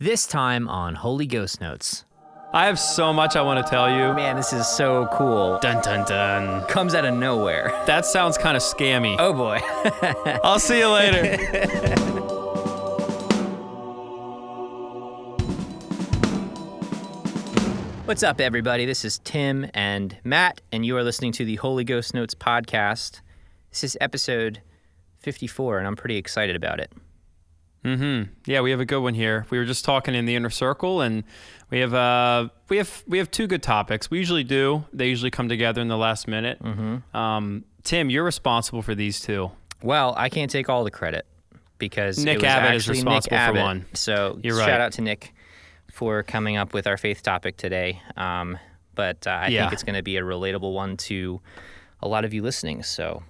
This time on Holy Ghost Notes. I have so much I want to tell you. Man, this is so cool. Dun dun dun. Comes out of nowhere. That sounds kind of scammy. Oh boy. I'll see you later. What's up, everybody? This is Tim and Matt, and you are listening to the Holy Ghost Notes podcast. This is episode 54, and I'm pretty excited about it. Yeah, we have a good one here. We were just talking in the inner circle, and we have two good topics. We usually do. They usually come together in the last minute. Tim, you're responsible for these two. Well, I can't take all the credit because Nick it was Abbott actually is responsible Nick Abbott. for one. So You're right. Shout out to Nick for coming up with our faith topic today. But I think it's going to be a relatable one to a lot of you listening. So.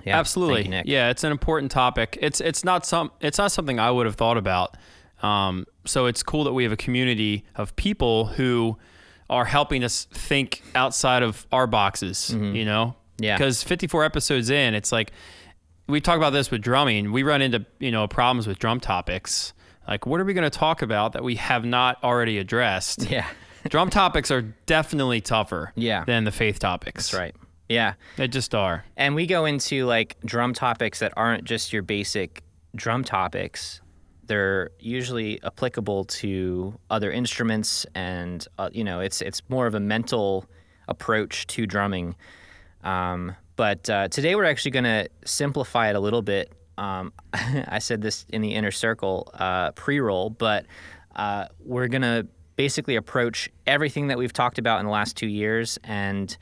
Yeah, absolutely. Thank you, Nick. Yeah, it's an important topic. It's not something I would have thought about. So it's cool that we have a community of people who are helping us think outside of our boxes, you know? Yeah. Because 54 episodes in, it's like, we talk about this with drumming. We run into, problems with drum topics. Like, what are we going to talk about that we have not already addressed? Yeah. Drum topics are definitely tougher than the faith topics. That's right. Yeah. They just are. And we go into like drum topics that aren't just your basic drum topics. They're usually applicable to other instruments, and it's more of a mental approach to drumming. But today we're actually going to simplify it a little bit. I said this in the inner circle pre-roll, but we're going to basically approach everything that we've talked about in the last 2 years and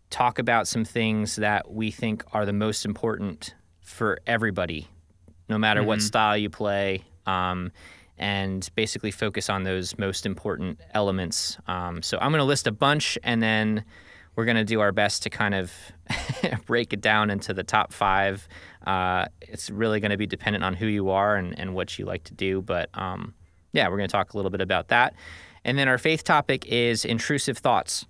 talk about some things that we think are the most important for everybody, no matter what style you play, and basically focus on those most important elements. So I'm going to list a bunch, and then we're going to do our best to kind of break it down into the top 5. It's really going to be dependent on who you are and what you like to do, but we're going to talk a little bit about that. And then our faith topic is intrusive thoughts.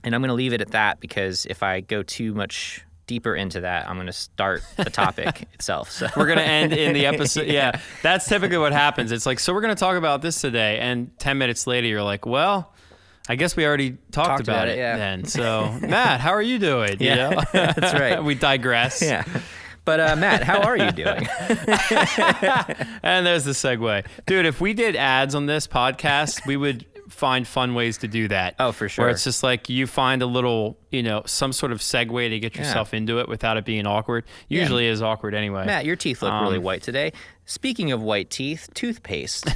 And I'm going to leave it at that because if I go too much deeper into that, I'm going to start the topic itself. So we're going to end in the episode. Yeah, that's typically what happens. It's like, so we're going to talk about this today. And 10 minutes later, you're like, well, I guess we already talked about it then. So, Matt, how are you doing? Yeah, you know? That's right. We digress. Yeah. But Matt, how are you doing? And there's the segue. Dude, if we did ads on this podcast, we would find fun ways to do that. Oh, for sure. Where it's just like you find a little, some sort of segue to get yourself into it without it being awkward. Usually is awkward anyway. Matt, your teeth look really white today. Speaking of white teeth, toothpaste.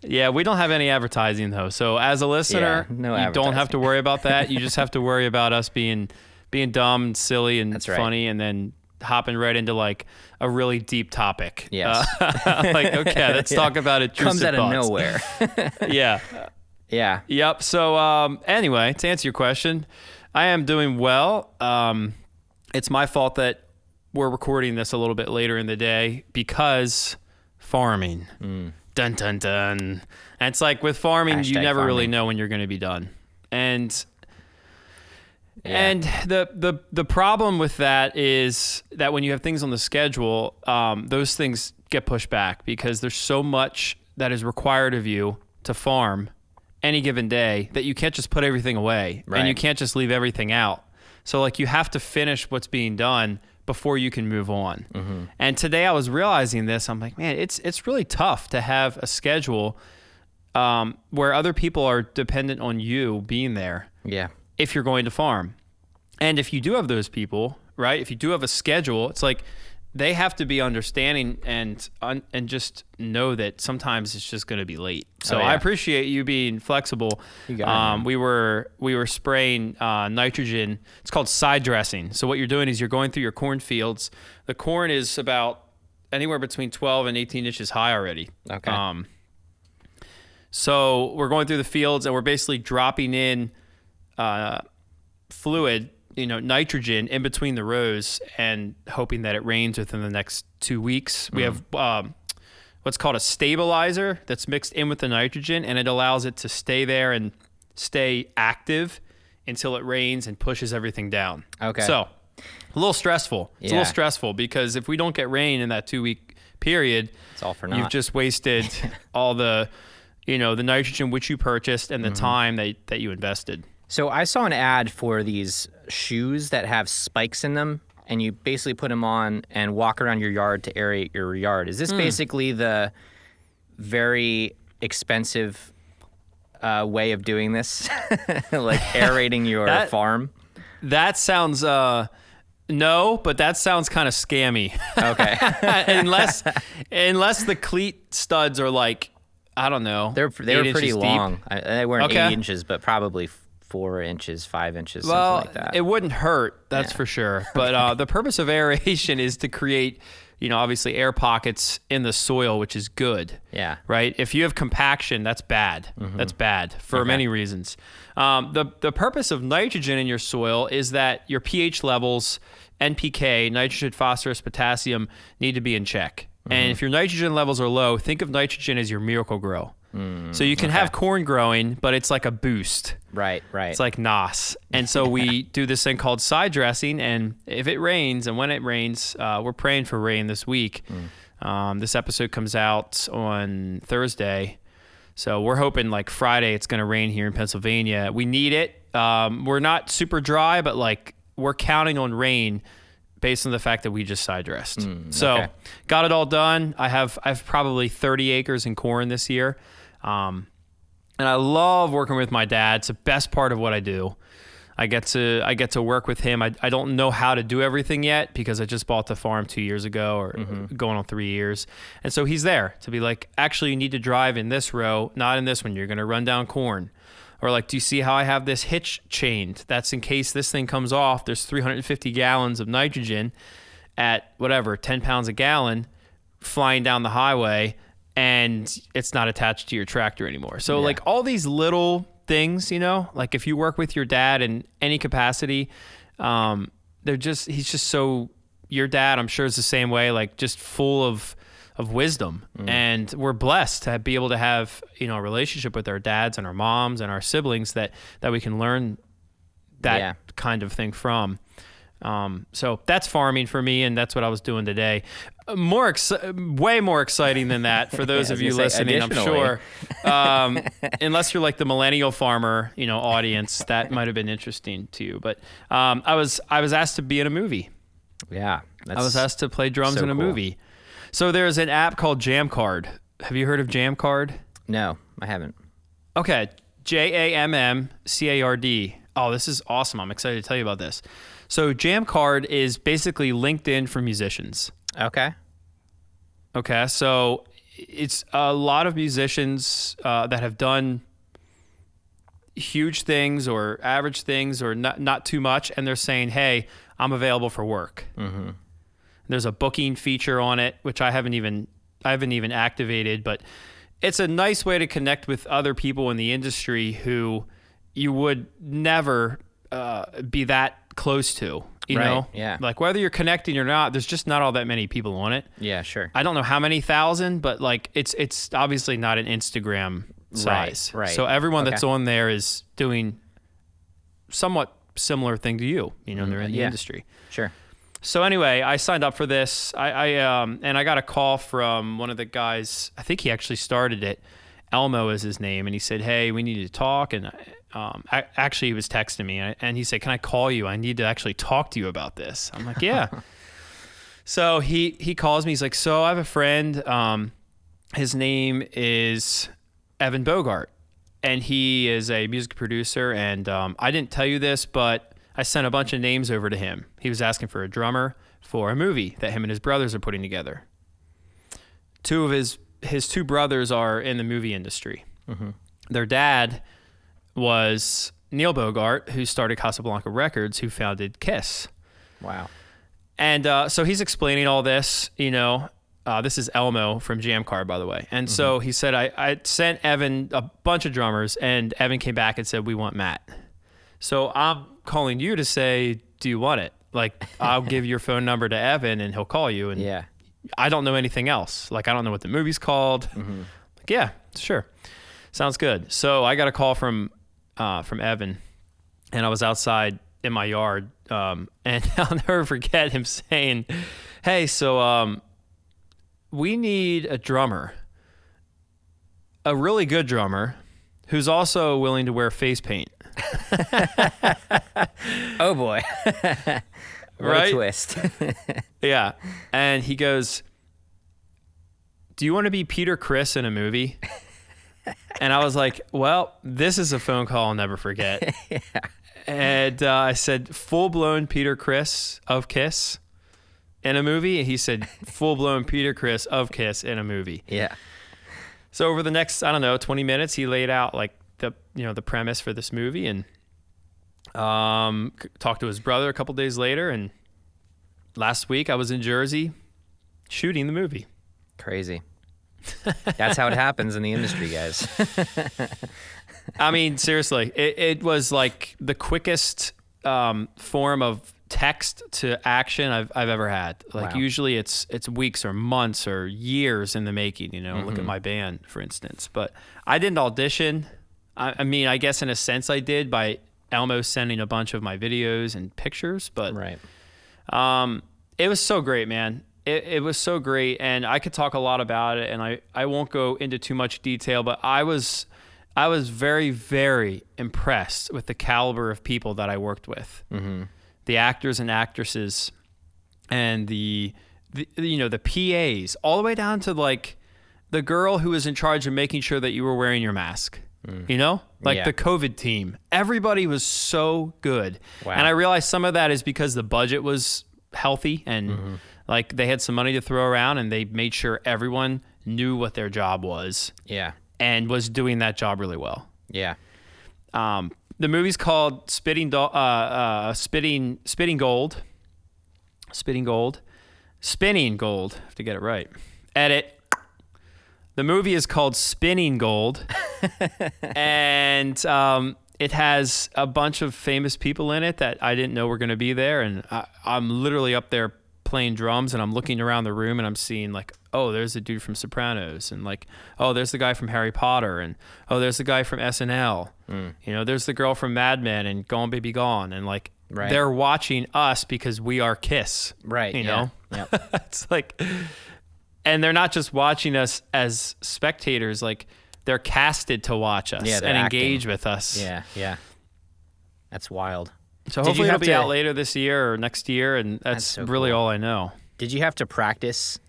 Yeah, we don't have any advertising though. So as a listener, you don't have to worry about that. You just have to worry about us being dumb and silly and funny, and then hopping right into like a really deep topic. Yes. Like, okay, let's talk about it. Comes out of nowhere. Yeah. Yeah. Yep. So anyway, to answer your question, I am doing well. It's my fault that we're recording this a little bit later in the day because farming. Dun, dun, dun. And it's like with farming, you never really know when you're going to be done. And the problem with that is that when you have things on the schedule, those things get pushed back because there's so much that is required of you to farm any given day that you can't just put everything away and you can't just leave everything out. So like you have to finish what's being done before you can move on. And today I was realizing this. I'm like, man, it's really tough to have a schedule where other people are dependent on you being there. Yeah. If you're going to farm. And if you do have those people, right? If you do have a schedule, it's like they have to be understanding and just know that sometimes it's just going to be late. So I appreciate you being flexible. You got it, we were spraying nitrogen. It's called side dressing. So what you're doing is you're going through your cornfields. The corn is about anywhere between 12 and 18 inches high already. Okay. So we're going through the fields and we're basically dropping in fluid, nitrogen in between the rows and hoping that it rains within the next 2 weeks. We have what's called a stabilizer that's mixed in with the nitrogen, and it allows it to stay there and stay active until it rains and pushes everything down. Okay. So a little stressful. It's a little stressful because if we don't get rain in that 2 week period, It's all for naught. you've just wasted all the, the nitrogen which you purchased and the time that you invested. So I saw an ad for these shoes that have spikes in them, and you basically put them on and walk around your yard to aerate your yard. Is this basically the very expensive way of doing this? Like aerating your farm? That sounds, no, but that sounds kind of scammy. Okay. unless the cleat studs are like, I don't know. They were pretty long. They weren't 8 inches, but probably 4 inches, 5 inches, something like that. It wouldn't hurt, that's for sure. But the purpose of aeration is to create, obviously air pockets in the soil, which is good. Yeah. Right? If you have compaction, that's bad. That's bad for many reasons. The purpose of nitrogen in your soil is that your pH levels, NPK, nitrogen, phosphorus, potassium, need to be in check. And if your nitrogen levels are low, think of nitrogen as your miracle grow. So you can have corn growing, but it's like a boost. Right. It's like NOS. And so we do this thing called side dressing, and if it rains, and when it rains, we're praying for rain this week. This episode comes out on Thursday, so we're hoping like Friday it's going to rain here in Pennsylvania. We need it. We're not super dry, but like we're counting on rain based on the fact that we just side dressed. So got it all done. I've probably 30 acres in corn this year. And I love working with my dad. It's the best part of what I do. I get to work with him. I don't know how to do everything yet because I just bought the farm 2 years ago, or going on 3 years. And so he's there to be like, actually you need to drive in this row, not in this one. You're going to run down corn. Or like, do you see how I have this hitch chained? That's in case this thing comes off. There's 350 gallons of nitrogen at 10 pounds a gallon flying down the highway, and it's not attached to your tractor anymore. So like all these little things, like if you work with your dad in any capacity, he's just so, your dad, I'm sure is the same way, like just full of wisdom. And we're blessed to be able to have, a relationship with our dads and our moms and our siblings that we can learn that kind of thing from. So that's farming for me, and that's what I was doing today. Way more exciting than that for those of you listening, I'm sure. Unless you're like the millennial farmer, audience, that might have been interesting to you. But I was asked to be in a movie. Yeah. I was asked to play drums in a movie. So there's an app called Jamcard. Have you heard of Jamcard? No, I haven't. Okay, Jammcard. Oh, this is awesome. I'm excited to tell you about this. So Jamcard is basically LinkedIn for musicians. Okay, so it's a lot of musicians that have done huge things or average things or not too much, and they're saying, hey, I'm available for work. There's a booking feature on it, which I haven't even activated, but it's a nice way to connect with other people in the industry who you would never be that close to, you know? Yeah. Like whether you're connecting or not, there's just not all that many people on it. Yeah, sure. I don't know how many thousand, but like it's obviously not an Instagram size. Right. So everyone that's on there is doing somewhat similar thing to you, they're in the industry. Sure. So anyway, I signed up for this. And I got a call from one of the guys. I think he actually started it. Elmo is his name, and he said, "Hey, we need to talk." And actually, he was texting me, and he said, "Can I call you? I need to actually talk to you about this." I'm like, "Yeah." So he calls me. He's like, "So I have a friend. His name is Evan Bogart, and he is a music producer. And I didn't tell you this, but I sent a bunch of names over to him. He was asking for a drummer for a movie that him and his brothers are putting together. Two of his two brothers are in the movie industry. Their dad was Neil Bogart, who started Casablanca Records, who founded Kiss." Wow. And so he's explaining all this, this is Elmo from Jamcard, by the way. And so he said, I sent Evan a bunch of drummers, and Evan came back and said, "We want Matt." So I'm calling you to say, do you want it? Like, I'll give your phone number to Evan and he'll call you. And I don't know anything else. Like, I don't know what the movie's called. Like, yeah, sure. Sounds good. So I got a call from Evan, and I was outside in my yard. And I'll never forget him saying, "Hey, so we need a drummer, a really good drummer who's also willing to wear face paint. Oh boy. What Right? a twist. Yeah. And he goes, do you want to be Peter Criss in a movie? And I was like, well, this is a phone call I'll never forget. Yeah. And I said, full-blown Peter Criss of Kiss in a movie? And he said, full-blown Peter Criss of Kiss in a movie. Yeah. So over the next, I don't know, 20 minutes, he laid out like the premise for this movie, and talked to his brother a couple days later. And last week I was in Jersey shooting the movie. Crazy. That's how it happens in the industry, guys. I mean, seriously, it was like the quickest form of text to action I've ever had. Like, Wow. usually it's weeks or months or years in the making, Look at my band, for instance. But I didn't audition. I mean, I guess in a sense I did by Elmo sending a bunch of my videos and pictures, but Right. it was so great, man. It was so great, and I could talk a lot about it, and I won't go into too much detail, but I was very, very impressed with the caliber of people that I worked with. Mm-hmm. The actors and actresses, and the PAs, all the way down to like the girl who was in charge of making sure that you were wearing your mask. Yeah. The COVID team. Everybody was so good. Wow. And I realized some of that is because the budget was healthy, and like they had some money to throw around, and they made sure everyone knew what their job was. Yeah. And was doing that job really well. Yeah. The movie's called Spitting Gold. Spinning Gold. I have to get it right. Edit. The movie is called Spinning Gold, and it has a bunch of famous people in it that I didn't know were going to be there, and I'm literally up there playing drums, and I'm looking around the room, and I'm seeing like, oh, there's a dude from Sopranos, and like, oh, there's the guy from Harry Potter, and oh, there's the guy from SNL. There's the girl from Mad Men and Gone Baby Gone, and like, Right. they're watching us because we are Kiss. Right. You yeah. know? Yep. It's like, and they're not just watching us as spectators, like they're casted to watch us Yeah, they're and acting. engage with us. Yeah. Yeah. That's wild. So Did hopefully you it'll have be to- out later this year or next year, and that's so really cool. all I know. Did you have to practice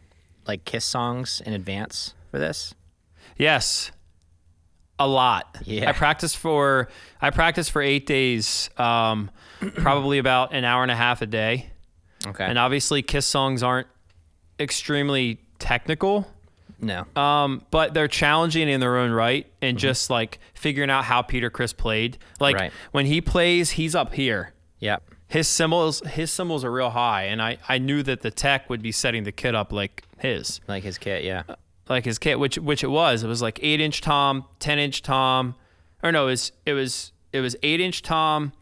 like Kiss songs in advance for this? Yes, a lot. Yeah. I practiced for 8 days, probably about an hour and a half a day. Okay. And obviously Kiss songs aren't extremely technical. No. But they're challenging in their own right, and just like figuring out how Peter Criss played. Like Right. when he plays, he's up here. Yep. His cymbals are real high, and I knew that the tech would be setting the kit up like his. Like his kit. Yeah. Like his kit, which it was. It was like 8-inch tom, 10-inch tom, or no, it was 8-inch tom,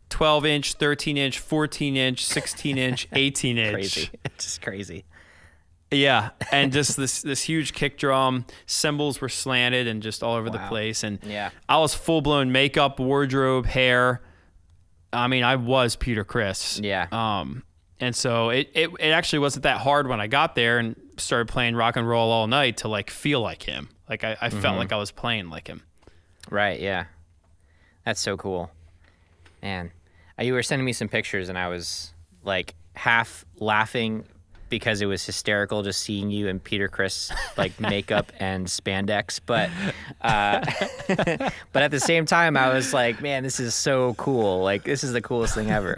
12-inch, 13-inch, 14-inch, 16-inch, 18-inch. Crazy. It's just crazy. Yeah, and just this huge kick drum. Cymbals were slanted and just all over the Wow. place. And Yeah. I was full blown makeup, wardrobe, hair. I mean, I was Peter Criss. Yeah. And so it actually wasn't that hard when I got there and started playing rock and roll all night to like feel like him. Like I felt like I was playing like him. Right. Yeah. That's so cool. Man, you were sending me some pictures, and I was like half laughing because it was hysterical just seeing you in Peter Criss like makeup and spandex, but at the same time I was like, man, this is so cool. Like, this is the coolest thing ever.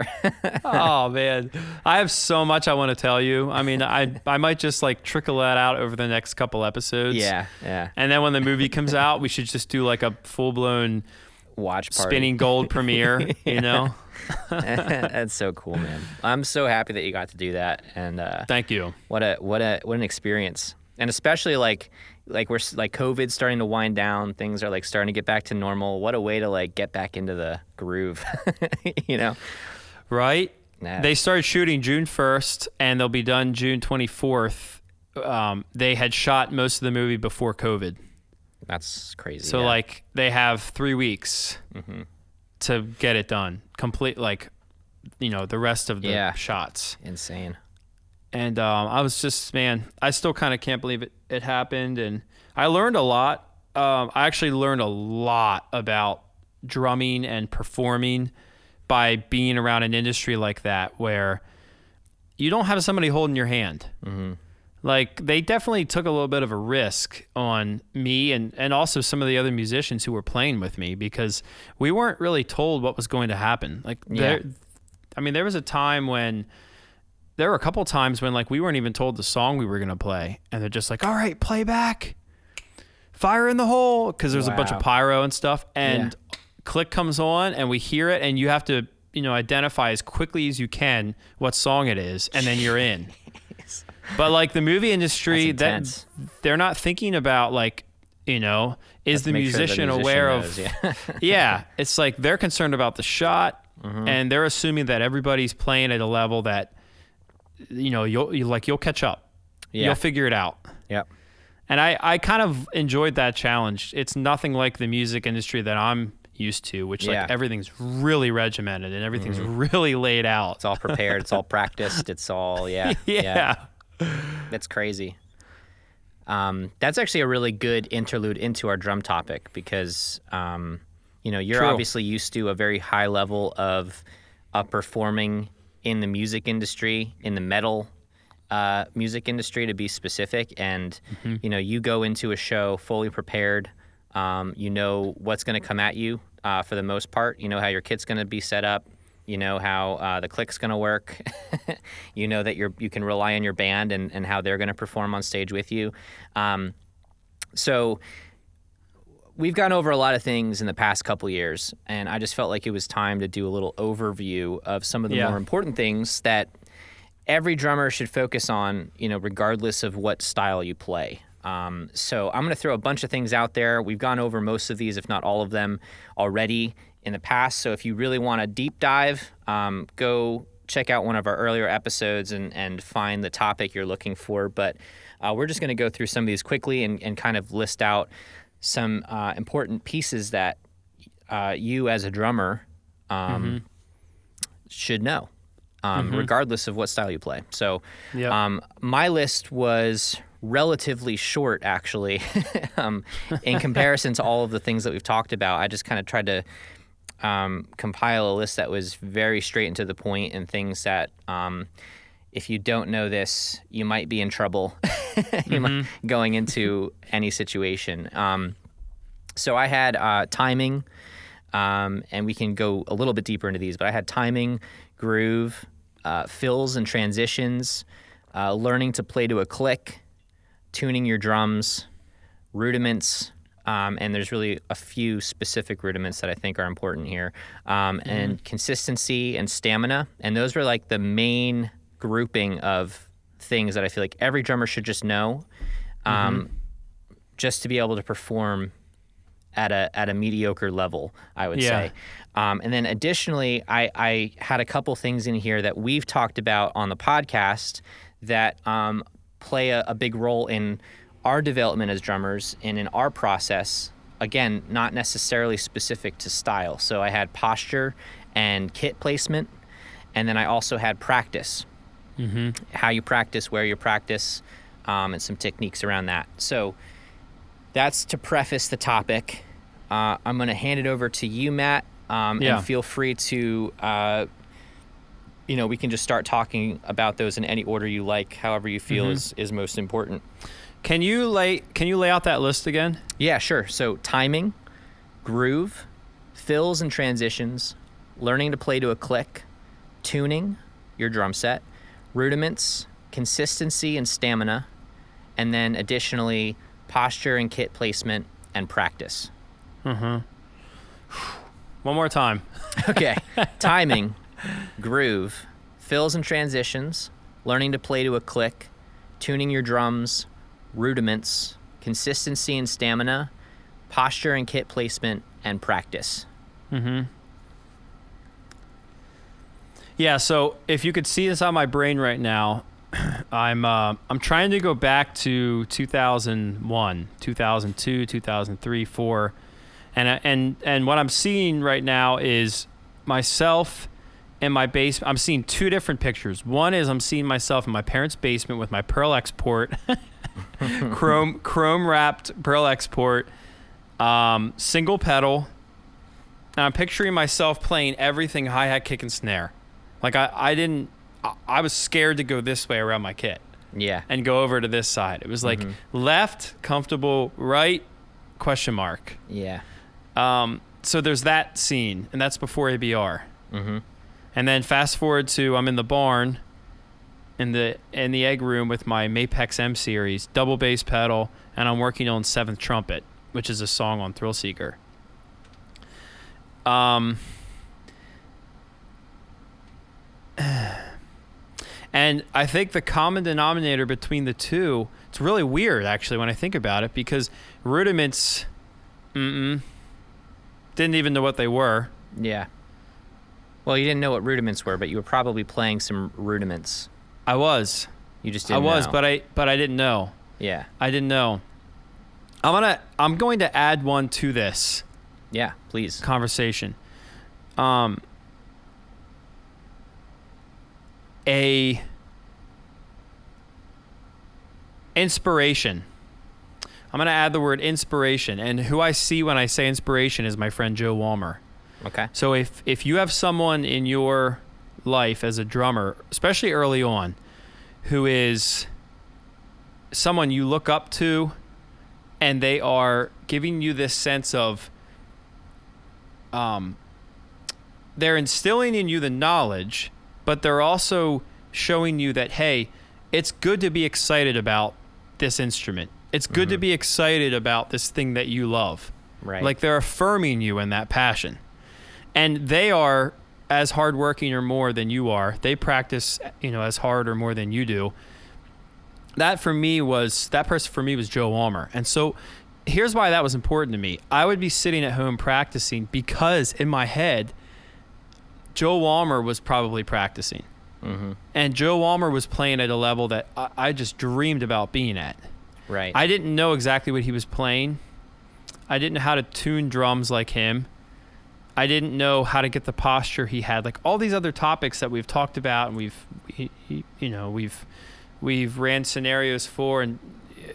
Oh man, I have so much I want to tell you. I mean, I might just like trickle that out over the next couple episodes. Yeah. Yeah. And then when the movie comes out, we should just do like a full blown Watch party. Spinning Gold premiere. You know. That's so cool, man. I'm so happy that you got to do that, and Thank you. what an experience. And especially like we're like COVID's starting to wind down, things are like starting to get back to normal. What a way to like get back into the groove. Right? Yeah. They started shooting June 1st, and they'll be done June 24th. They had shot most of the movie before COVID. That's crazy. So yeah. like they have 3 weeks to get it done. Complete, like, the rest of the Yeah. shots. Insane. And I was just, man, I still kind of can't believe it happened. And I learned a lot. I actually learned a lot about drumming and performing by being around an industry like that, where you don't have somebody holding your hand. Mm-hmm. Like, they definitely took a little bit of a risk on me and also some of the other musicians who were playing with me, because we weren't really told what was going to happen. Like, there was a time when, there were a couple times when, like, we weren't even told the song we were going to play. And they're just like, all right, play back. Fire in the hole. Because there's a bunch of pyro and stuff. And click comes on and we hear it. And you have to, identify as quickly as you can what song it is. And then you're in. But, like, the movie industry, that they're not thinking about, like, is the musician aware of... Yeah. It's like they're concerned about the shot. Mm-hmm. And they're assuming that everybody's playing at a level that, you'll catch up. Yeah. You'll figure it out. Yep. And I kind of enjoyed that challenge. It's nothing like the music industry that I'm used to, which like everything's really regimented and everything's really laid out. It's all prepared. It's all practiced. It's all, yeah. That's crazy. That's actually a really good interlude into our drum topic, because, you're obviously used to a very high level of performing in the music industry, in the metal music industry to be specific. And, you go into a show fully prepared. You know what's going to come at you for the most part. You know how your kit's going to be set up. You know how the click's going to work. You know that you can rely on your band and how they're going to perform on stage with you. So we've gone over a lot of things in the past couple years, and I just felt like it was time to do a little overview of some of the more important things that every drummer should focus on, regardless of what style you play. So I'm going to throw a bunch of things out there. We've gone over most of these, if not all of them, already in the past. So if you really want a deep dive, go check out one of our earlier episodes and find the topic you're looking for. But we're just going to go through some of these quickly and kind of list out some important pieces that you as a drummer should know, regardless of what style you play. So my list was relatively short, actually, in comparison to all of the things that we've talked about. I just kind of tried to compile a list that was very straight and to the point, and things that if you don't know this, you might be in trouble going into any situation. So I had timing, and we can go a little bit deeper into these, but I had timing, groove, fills and transitions, learning to play to a click, tuning your drums, rudiments, and there's really a few specific rudiments that I think are important here, and consistency and stamina. And those were like the main grouping of things that I feel like every drummer should just know, just to be able to perform at a mediocre level, I would say. And then additionally, I had a couple things in here that we've talked about on the podcast that play a big role in our development as drummers and in our process. Again, not necessarily specific to style. So I had posture and kit placement, and then I also had practice. How you practice, where you practice, and some techniques around that. So that's to preface the topic. I'm going to hand it over to you, Matt, and feel free to, we can just start talking about those in any order you like, however you feel is most important. Can you lay out that list again? Yeah, sure. So timing, groove, fills and transitions, learning to play to a click, tuning your drum set, rudiments, consistency and stamina, and then additionally posture and kit placement and practice. One more time. Okay. Timing, groove, fills and transitions, learning to play to a click, tuning your drums, rudiments, consistency and stamina, posture and kit placement, and practice. Yeah, so if you could see this on my brain right now, I'm trying to go back to 2001, 2002, 2003, 2004, and what I'm seeing right now is myself in my basement. I'm seeing two different pictures. One is I'm seeing myself in my parents' basement with my Pearl export, chrome wrapped Pearl export, single pedal. And I'm picturing myself playing everything hi-hat, kick, and snare. Like I was scared to go this way around my kit. Yeah. And go over to this side. It was like left, comfortable, right, question mark. Yeah. So there's that scene, and that's before ABR. Mm-hmm. And then fast forward to I'm in the barn, in the egg room with my Mapex M series, double bass pedal, and I'm working on Seventh Trumpet, which is a song on Thrill Seeker. And I think the common denominator between the two, it's really weird actually when I think about it, because Rudiments, didn't even know what they were. Yeah. Well, you didn't know what rudiments were, but you were probably playing some rudiments. I was. You just didn't know. I was, but I didn't know. Yeah. I didn't know. I'm going to add one to this. Yeah, please. Conversation. A inspiration. I'm going to add the word inspiration, and who I see when I say inspiration is my friend Joe Walmer. Okay. So if you have someone in your life as a drummer, especially early on, who is someone you look up to, and they are giving you this sense of they're instilling in you the knowledge, but they're also showing you that, hey, it's good to be excited about this instrument. It's good to be excited about this thing that you love. Right. Like they're affirming you in that passion. And they are as hardworking or more than you are. They practice, as hard or more than you do. That person for me was Joe Walmer. And so here's why that was important to me. I would be sitting at home practicing because in my head, Joe Walmer was probably practicing. Mm-hmm. And Joe Walmer was playing at a level that I just dreamed about being at. Right. I didn't know exactly what he was playing. I didn't know how to tune drums like him. I didn't know how to get the posture he had. Like all these other topics that we've talked about and we've ran scenarios for, and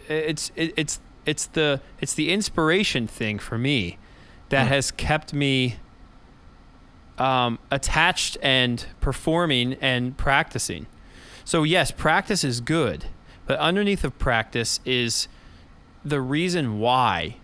it's the inspiration thing for me that has kept me attached and performing and practicing. So yes, practice is good, but underneath of practice is the reason why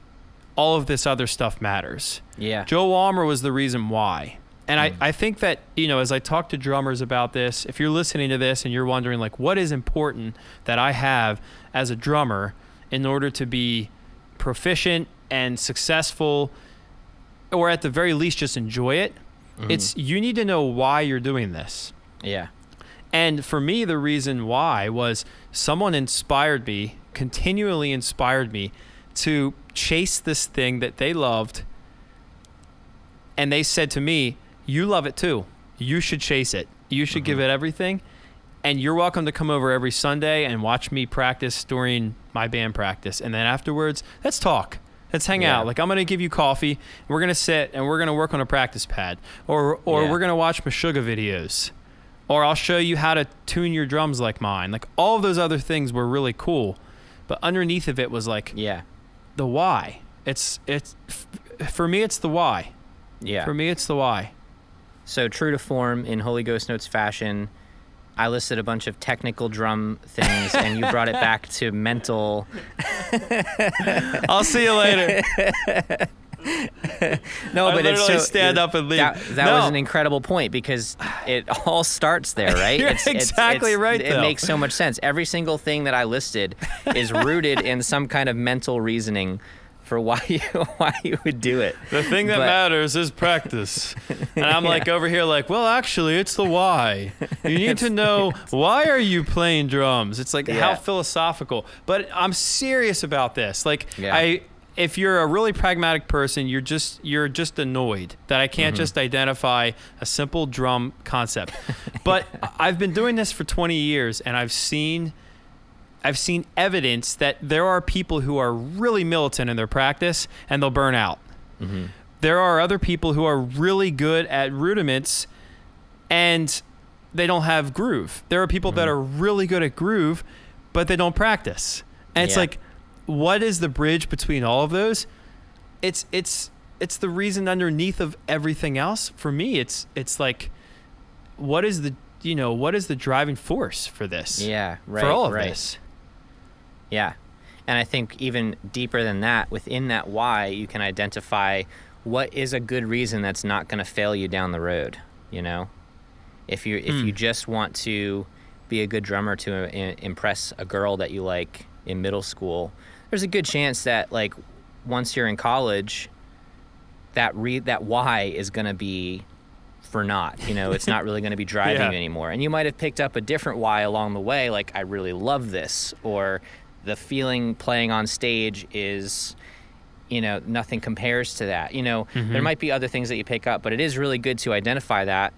all of this other stuff matters. Yeah. Joe Walmer was the reason why. And I think that, as I talk to drummers about this, if you're listening to this and you're wondering, like, what is important that I have as a drummer in order to be proficient and successful, or at the very least just enjoy it, it's you need to know why you're doing this. Yeah. And for me, the reason why was someone continually inspired me to chase this thing that they loved. And they said to me, you love it too. You should chase it. You should give it everything. And you're welcome to come over every Sunday and watch me practice during my band practice. And then afterwards, let's talk. Let's hang out. Like, I'm going to give you coffee. We're going to sit and we're going to work on a practice pad. Or we're going to watch Meshuggah videos. Or I'll show you how to tune your drums like mine. Like, all of those other things were really cool. But underneath of it was like, the why. For me, it's the why. Yeah. For me, it's the why. So true to form, in Holy Ghost Notes fashion, I listed a bunch of technical drum things, and you brought it back to mental. I'll see you later. No, but it's so stand up and leave. That was an incredible point, because it all starts there, right? You're exactly right. It makes so much sense. Every single thing that I listed is rooted in some kind of mental reasoning for why you would do it. The thing that matters is practice. And I'm like over here like, well, actually, it's the why. You need to know, why are you playing drums? It's like, how philosophical. But I'm serious about this. Like, if you're a really pragmatic person, you're just annoyed that I can't just identify a simple drum concept. But I've been doing this for 20 years, and I've seen evidence that there are people who are really militant in their practice and they'll burn out. There are other people who are really good at rudiments and they don't have groove. There are people that are really good at groove, but they don't practice. And it's like, what is the bridge between all of those? It's the reason underneath of everything else. For me, it's like, what is the driving force for this? Yeah, right. For all of this. Yeah. And I think even deeper than that, within that why, you can identify what is a good reason that's not going to fail you down the road, you know? If you just want to be a good drummer to impress a girl that you like in middle school, there's a good chance that like once you're in college, that why is going to be for naught. You know, it's not really going to be driving you anymore. And you might have picked up a different why along the way, like I really love this, or the feeling playing on stage is, you know, nothing compares to that. You know, there might be other things that you pick up, but it is really good to identify that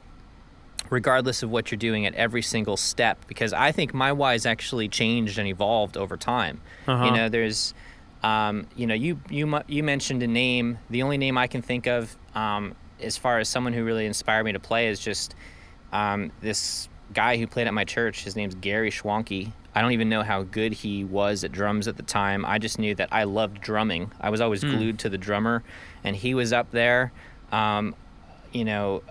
regardless of what you're doing at every single step, because I think my why's actually changed and evolved over time. You know, there's, you know, you mentioned a name. The only name I can think of as far as someone who really inspired me to play is just this guy who played at my church. His name's Gary Schwanke. I don't even know how good he was at drums at the time. I just knew that I loved drumming. I was always glued to the drummer, and he was up there. You know,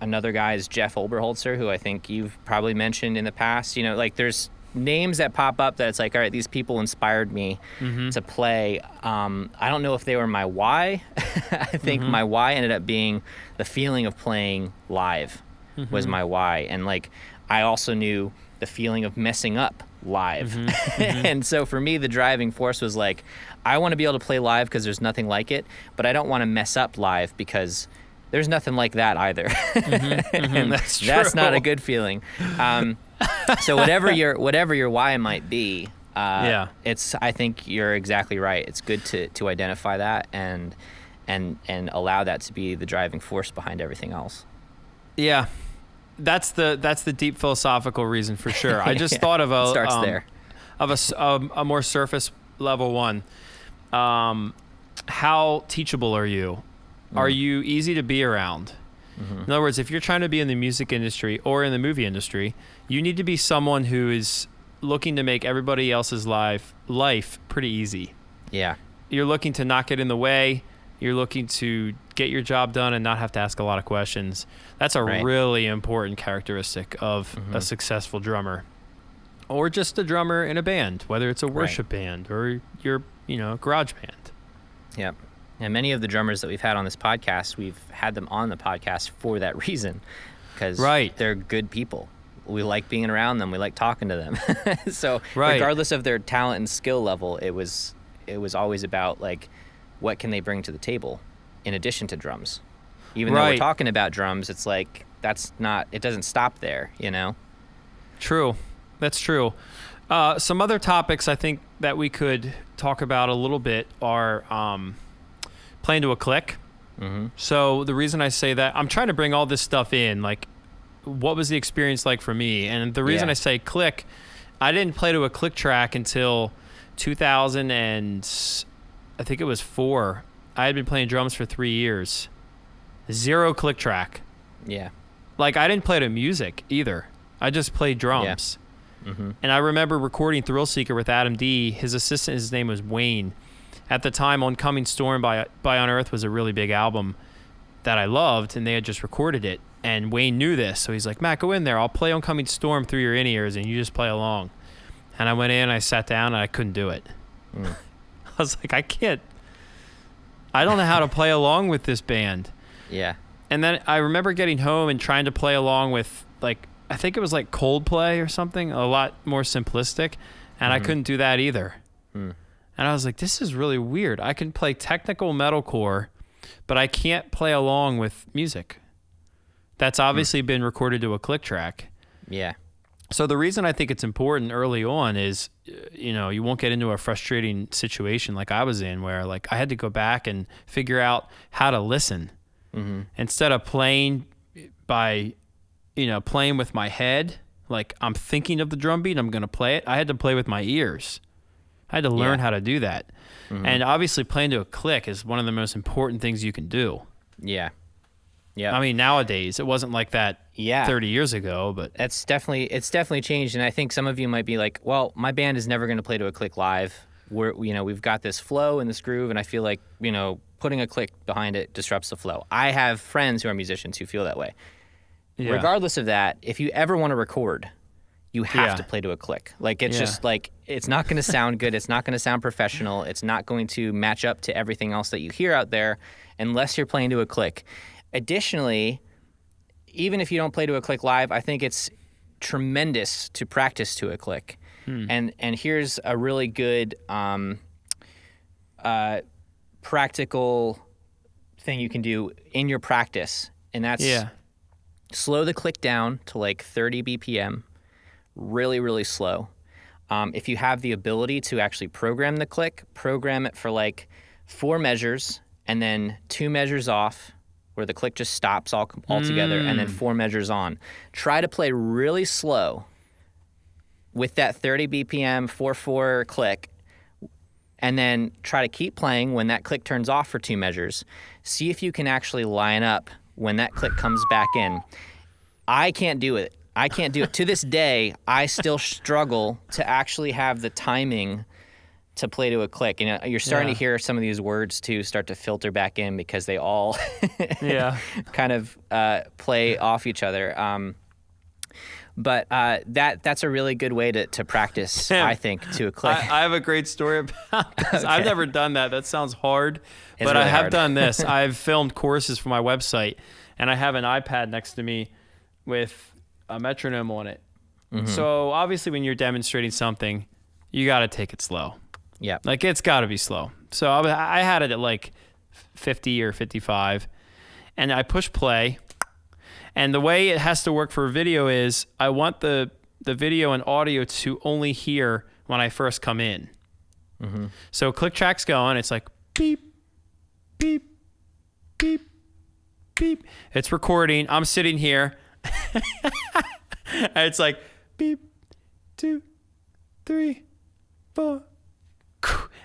another guy is Jeff Oberholzer, who I think you've probably mentioned in the past. You know, like there's names that pop up that it's like, all right, these people inspired me to play. I don't know if they were my why. I think my why ended up being the feeling of playing live was my why. And like, I also knew the feeling of messing up live. And so for me, the driving force was like, I want to be able to play live because there's nothing like it, but I don't want to mess up live because there's nothing like that either. And that's not a good feeling. So whatever your why might be, it's, I think you're exactly right. It's good to identify that and allow that to be the driving force behind everything else. Yeah. That's the deep philosophical reason for sure. I just thought of a more surface level one. How teachable are you? Are you easy to be around? In other words, if you're trying to be in the music industry or in the movie industry, you need to be someone who is looking to make everybody else's life pretty easy. Yeah. You're looking to not get in the way. You're looking to get your job done and not have to ask a lot of questions. That's a really important characteristic of a successful drummer, or just a drummer in a band, whether it's a worship band or your, garage band. Yep. And many of the drummers that we've had on this podcast, we've had them on the podcast for that reason, because they're good people. We like being around them. We like talking to them. So regardless of their talent and skill level, it was always about like, what can they bring to the table in addition to drums? Even though we're talking about drums, it's like, it doesn't stop there, you know? True. That's true. Some other topics I think that we could talk about a little bit are playing to a click. So the reason I say that, I'm trying to bring all this stuff in, like what was the experience like for me? And the reason I say click, I didn't play to a click track until 2000 and I think it was 4. I had been playing drums for 3 years. 0 click track. Yeah. Like I didn't play to music either. I just played drums. And I remember recording Thrill Seeker with Adam D. His assistant, his name was Wayne. At the time, Oncoming Storm by Unearth was a really big album that I loved, and they had just recorded it. And Wayne knew this, so he's like, Matt, go in there. I'll play Oncoming Storm through your in-ears, and you just play along. And I went in, I sat down, and I couldn't do it. I was like, I don't know how to play along with this band. Yeah. And then I remember getting home and trying to play along with, like, I think it was like Coldplay or something, a lot more simplistic, and I couldn't do that either. And I was like, this is really weird. I can play technical metalcore, but I can't play along with music. That's obviously been recorded to a click track. Yeah. So the reason I think it's important early on is, you won't get into a frustrating situation like I was in, where like I had to go back and figure out how to listen instead of playing by, playing with my head. Like I'm thinking of the drum beat, I'm going to play it. I had to play with my ears. I had to learn how to do that. And obviously playing to a click is one of the most important things you can do. Yeah. Yeah. I mean, nowadays it wasn't like that 30 years ago, but it's definitely changed. And I think some of you might be like, well, my band is never going to play to a click live. We've got this flow and this groove, and I feel like, putting a click behind it disrupts the flow. I have friends who are musicians who feel that way. yeah. Regardless of that, if you ever want to record, you have to play to a click. Like, it's just like, it's not going to sound good. It's not going to sound professional. It's not going to match up to everything else that you hear out there unless you're playing to a click. Additionally, even if you don't play to a click live, I think it's tremendous to practice to a click. And here's a really good practical thing you can do in your practice, and that's slow the click down to like 30 BPM, really, really slow. If you have the ability to actually program the click, program it for like 4 measures and then 2 measures off, where the click just stops altogether, and then 4 measures on. Try to play really slow with that 30 BPM 4/4 click, and then try to keep playing when that click turns off for 2 measures. See if you can actually line up when that click comes back in. I can't do it. To this day, I still struggle to actually have the timing to play to a click. You're starting to hear some of these words too start to filter back in because they all kind of play off each other. But that's a really good way to practice, Sam, I think, to a click. I have a great story about this. Okay. I've never done that. That sounds hard, but really I have hard. done this. I've filmed courses for my website, and I have an iPad next to me with a metronome on it. Mm-hmm. So obviously when you're demonstrating something, you got to take it slow. Yeah. Like, it's got to be slow. So I had it at like 50 or 55, and I push play. And the way it has to work for video is I want the video and audio to only hear when I first come in. Mm-hmm. So click track's going. It's like beep, beep, beep, beep. It's recording. I'm sitting here. And it's like beep, 2, 3, 4.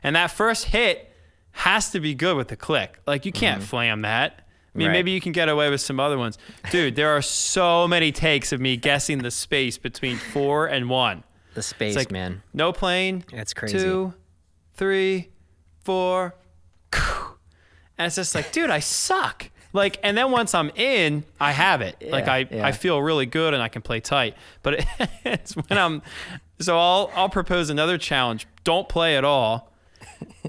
And that first hit has to be good with the click. Like, you can't flam that. I mean, maybe you can get away with some other ones. Dude, there are so many takes of me guessing the space between 4 and 1. The space, it's like, man. No plane. That's crazy. 2, 3, 4. And it's just like, dude, I suck. Like, and then once I'm in, I have it. Yeah, like, I feel really good and I can play tight. But it's when so I'll propose another challenge. Don't play at all.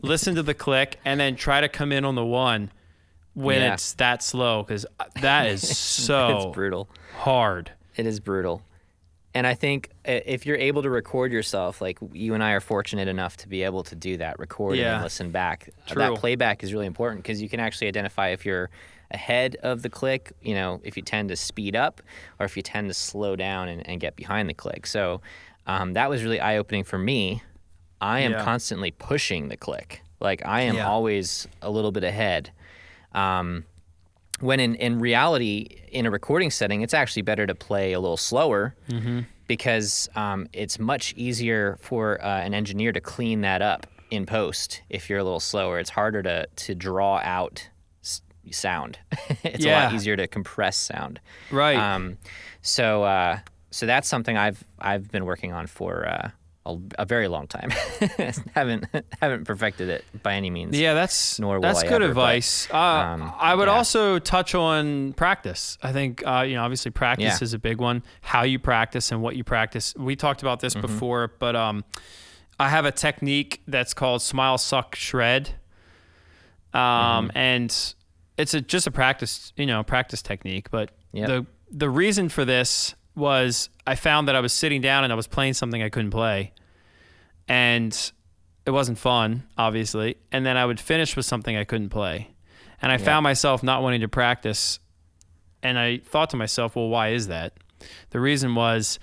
Listen to the click and then try to come in on the 1 when it's that slow, because that is so it's brutal. Hard. It is brutal. And I think if you're able to record yourself, like you and I are fortunate enough to be able to do that, record and listen back. True. That playback is really important because you can actually identify if you're ahead of the click, if you tend to speed up or if you tend to slow down and get behind the click. So that was really eye-opening for me. I am constantly pushing the click. Like, I am always a little bit ahead. When in reality, in a recording setting, it's actually better to play a little slower because it's much easier for an engineer to clean that up in post if you're a little slower. It's harder to draw out sound. It's a lot easier to compress sound. Right. So that's something I've been working on for a very long time. haven't perfected it by any means. Yeah, that's I good ever, advice. But, I would also touch on practice. I think obviously practice is a big one. How you practice and what you practice. We talked about this before, but I have a technique that's called smile, suck, shred, and it's just a practice technique. But the reason for this was I found that I was sitting down and I was playing something I couldn't play, and it wasn't fun, obviously. And then I would finish with something I couldn't play, and I found myself not wanting to practice. And I thought to myself, well, why is that? The reason was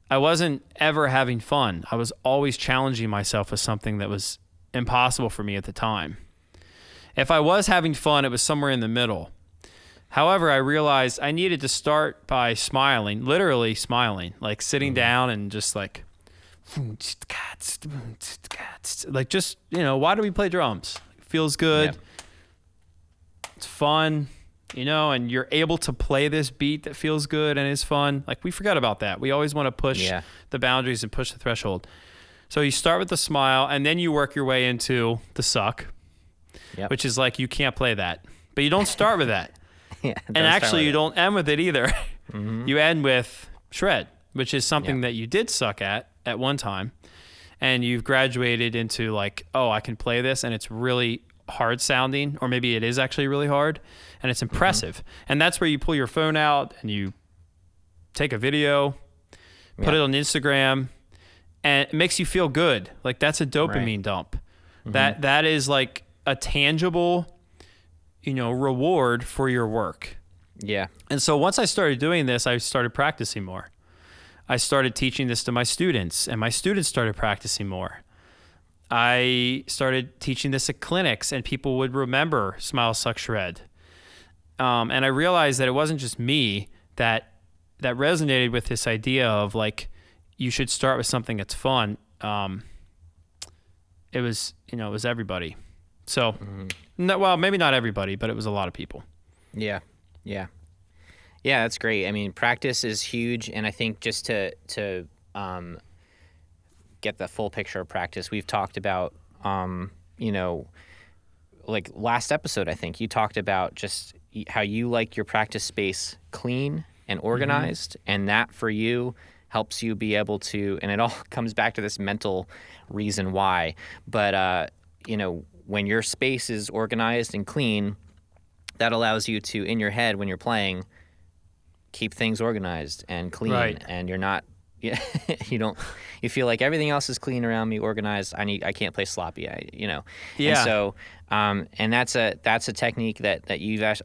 I wasn't ever having fun. I was always challenging myself with something that was impossible for me at the time. If I was having fun, it was somewhere in the middle. However, I realized I needed to start by smiling, literally smiling, like sitting down and just like just, why do we play drums? It feels good. It's fun. and you're able to play this beat that feels good and is fun. Like, we forget about that. We always want to push the boundaries and push the threshold. So you start with the smile, and then you work your way into the suck, which is like, you can't play that. But you don't start with that. And actually, you don't end with it either. You end with shred, which is something that you did suck at one time. And you've graduated into like, oh, I can play this, and it's really hard sounding, or maybe it is actually really hard, and it's impressive. And that's where you pull your phone out and you take a video, put it on Instagram, and it makes you feel good. Like, that's a dopamine dump. That is like a tangible, reward for your work. Yeah. And so once I started doing this, I started practicing more. I started teaching this to my students, and my students started practicing more. I started teaching this at clinics, and people would remember Smile, Suck, Shred. And I realized that it wasn't just me that resonated with this idea of like, you should start with something that's fun. It was everybody. So, well, maybe not everybody, but it was a lot of people. Yeah. That's great. I mean, practice is huge, and I think just to get the full picture of practice, we've talked about, like last episode, I think you talked about just how you like your practice space clean and organized, and that for you helps you be able to, and it all comes back to this mental reason why, but when your space is organized and clean, that allows you to, in your head when you're playing, keep things organized and clean, and you're not, you feel like everything else is clean around me, organized. I can't play sloppy, And so, and that's a technique that you've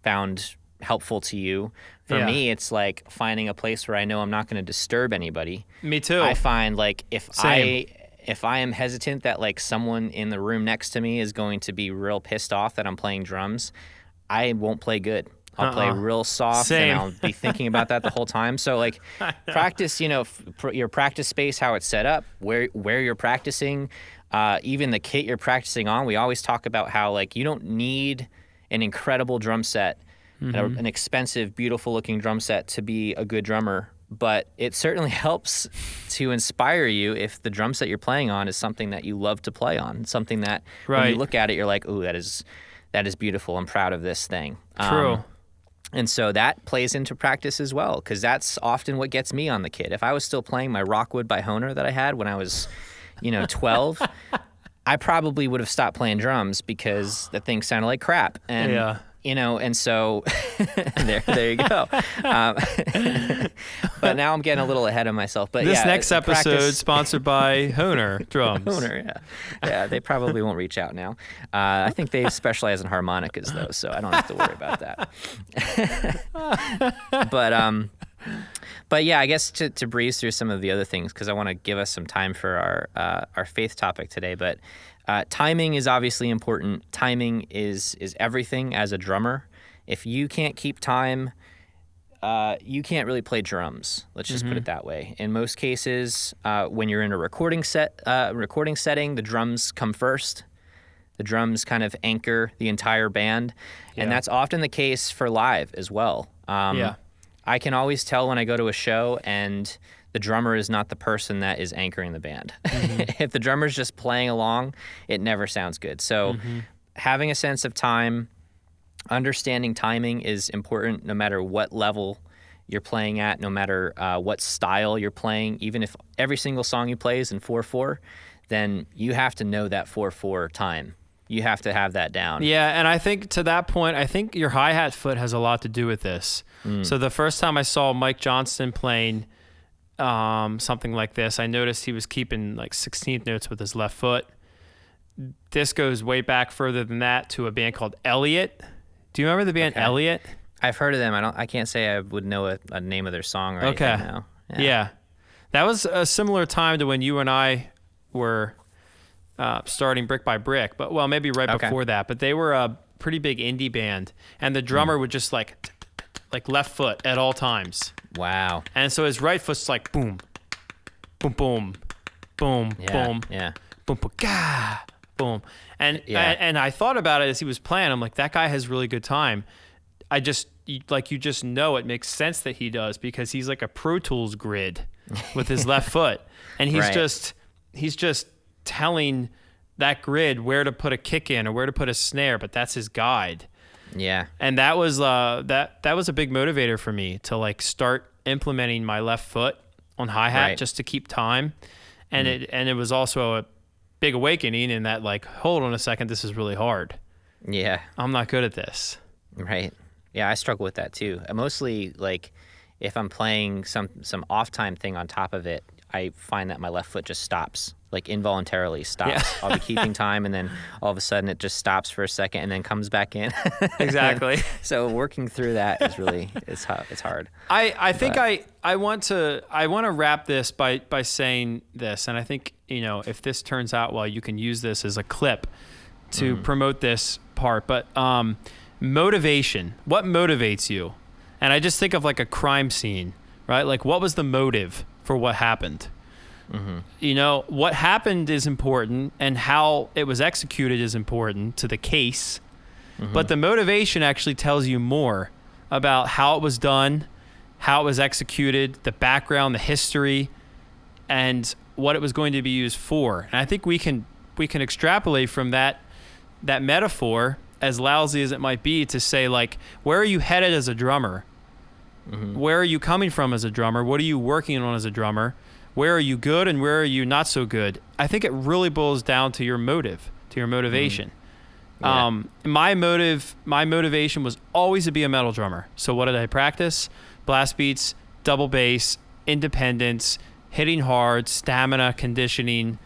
found helpful to you. For me, it's like finding a place where I know I'm not going to disturb anybody. Me too. I find like if I am hesitant that like someone in the room next to me is going to be real pissed off that I'm playing drums, I won't play good. I'll play real soft, and I'll be thinking about that the whole time. So like practice, your practice space, how it's set up, where you're practicing, even the kit you're practicing on. We always talk about how like you don't need an incredible drum set, an expensive, beautiful looking drum set to be a good drummer. But it certainly helps to inspire you if the drum set you're playing on is something that you love to play on, something that when you look at it, you're like, ooh, that is beautiful. I'm proud of this thing. True. And so that plays into practice as well, because that's often what gets me on the kit. If I was still playing my Rockwood by Hohner that I had when I was, 12, I probably would have stopped playing drums because the thing sounded like crap. And and so there you go. But now I'm getting a little ahead of myself. But this next episode sponsored by Hohner drums. Hohner, yeah, they probably won't reach out now. I think they specialize in harmonicas though, so I don't have to worry about that. But yeah, I guess to breeze through some of the other things, because I want to give us some time for our faith topic today, but. Timing is obviously important. Timing is everything as a drummer. If you can't keep time, you can't really play drums. Let's just put it that way. In most cases, when you're in a recording setting, the drums come first. The drums kind of anchor the entire band, and that's often the case for live as well. I can always tell when I go to a show and the drummer is not the person that is anchoring the band. If the drummer's just playing along, it never sounds good. So having a sense of time, understanding timing is important no matter what level you're playing at, no matter what style you're playing. Even if every single song you play is in 4/4, then you have to know that 4/4 time. You have to have that down. Yeah, and I think to that point, I think your hi-hat foot has a lot to do with this. So the first time I saw Mike Johnston playing something like this, I noticed he was keeping like 16th notes with his left foot. This goes way back further than that to a band called Elliot. Do you remember the band Elliot? I've heard of them. I can't say I would know a name of their song or anything now. Yeah. That was a similar time to when you and I were starting Brick by Brick, but well, maybe right before that. But they were a pretty big indie band, and the drummer would just like left foot at all times. Wow. And so his right foot's like boom, boom, boom, boom, boom, yeah, boom, boom, ga, boom. And Yeah. and I thought about it as he was playing. I'm like, that guy has really good time. I just like you just know it makes sense that he does because he's like a Pro Tools grid with his left foot, and he's just telling that grid where to put a kick in or where to put a snare, but that's his guide. Yeah. And that was that was a big motivator for me to like start implementing my left foot on hi-hat just to keep time. And it was also a big awakening in that like, hold on a second, this is really hard. Yeah. I'm not good at this. Right. Yeah, I struggle with that too. Mostly like if I'm playing some off time thing on top of it, I find that my left foot just stops, like involuntarily stops. Yeah. I'll be keeping time and then all of a sudden it just stops for a second and then comes back in. Exactly. So working through that is really, it's hard. I think I want to wrap this by saying this, and I think, you know, if this turns out well, you can use this as a clip to promote this part. But motivation, what motivates you? And I just think of like a crime scene, right? Like what was the motive for what happened? You know, what happened is important and how it was executed is important to the case. But the motivation actually tells you more about how it was done, how it was executed, the background, the history, and what it was going to be used for. And I think we can extrapolate from that metaphor, as lousy as it might be, to say like, where are you headed as a drummer? Where are you coming from as a drummer? What are you working on as a drummer? Where are you good and where are you not so good? I think it really boils down to your motive, to your motivation. Yeah. My motivation was always to be a metal drummer. So what did I practice? Blast beats, double bass, independence, hitting hard, stamina, conditioning,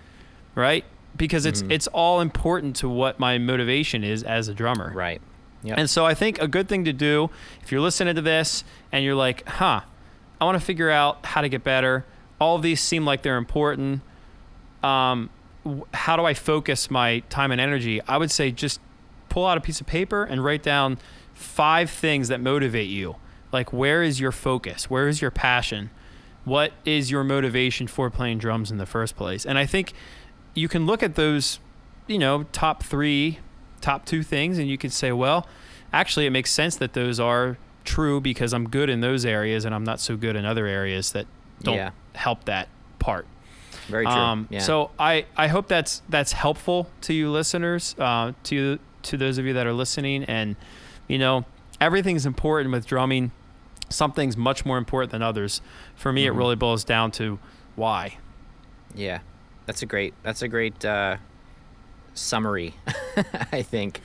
right? Because it's all important to what my motivation is as a drummer. Right. Yep. And so I think a good thing to do, if you're listening to this and you're like, I want to figure out how to get better. All of these seem like they're important. How do I focus my time and energy? I would say just pull out a piece of paper and write down 5 things that motivate you. Like, where is your focus? Where is your passion? What is your motivation for playing drums in the first place? And I think you can look at those, you know, top 2 things, and you could say, well, actually, it makes sense that those are true because I'm good in those areas and I'm not so good in other areas that don't help that part. Very true. So I hope that's helpful to you listeners, to those of you that are listening. And, you know, everything's important with drumming. Something's much more important than others. For me, it really boils down to why. Yeah, that's a great summary. I think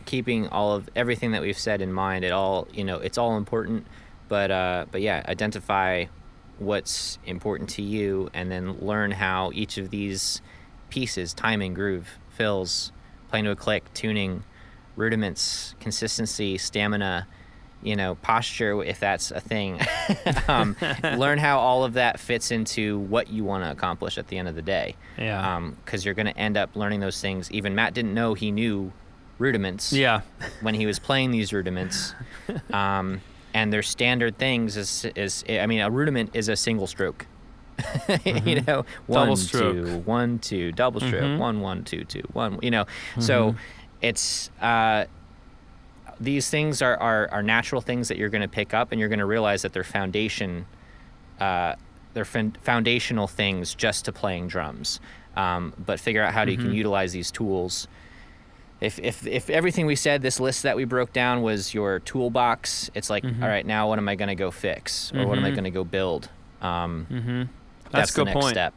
keeping everything that we've said in mind, it's all important, but yeah, identify what's important to you and then learn how each of these pieces, timing, groove, fills, playing to a click, tuning, rudiments, consistency, stamina, posture, if that's a thing. Learn how all of that fits into what you want to accomplish at the end of the day. Yeah. Because you're going to end up learning those things. Even Matt didn't know he knew rudiments. Yeah. When he was playing these rudiments. And their standard things a rudiment is a single stroke. Double stroke. 1 2, double stroke, 1 1 2 2 1. So it's these things are natural things that you're going to pick up, and you're going to realize that they're foundational things just to playing drums. But figure out how you can utilize these tools. If everything we said, this list that we broke down was your toolbox, it's like, all right, now what am I going to go fix, or what am I going to go build? That's a good the next point. step.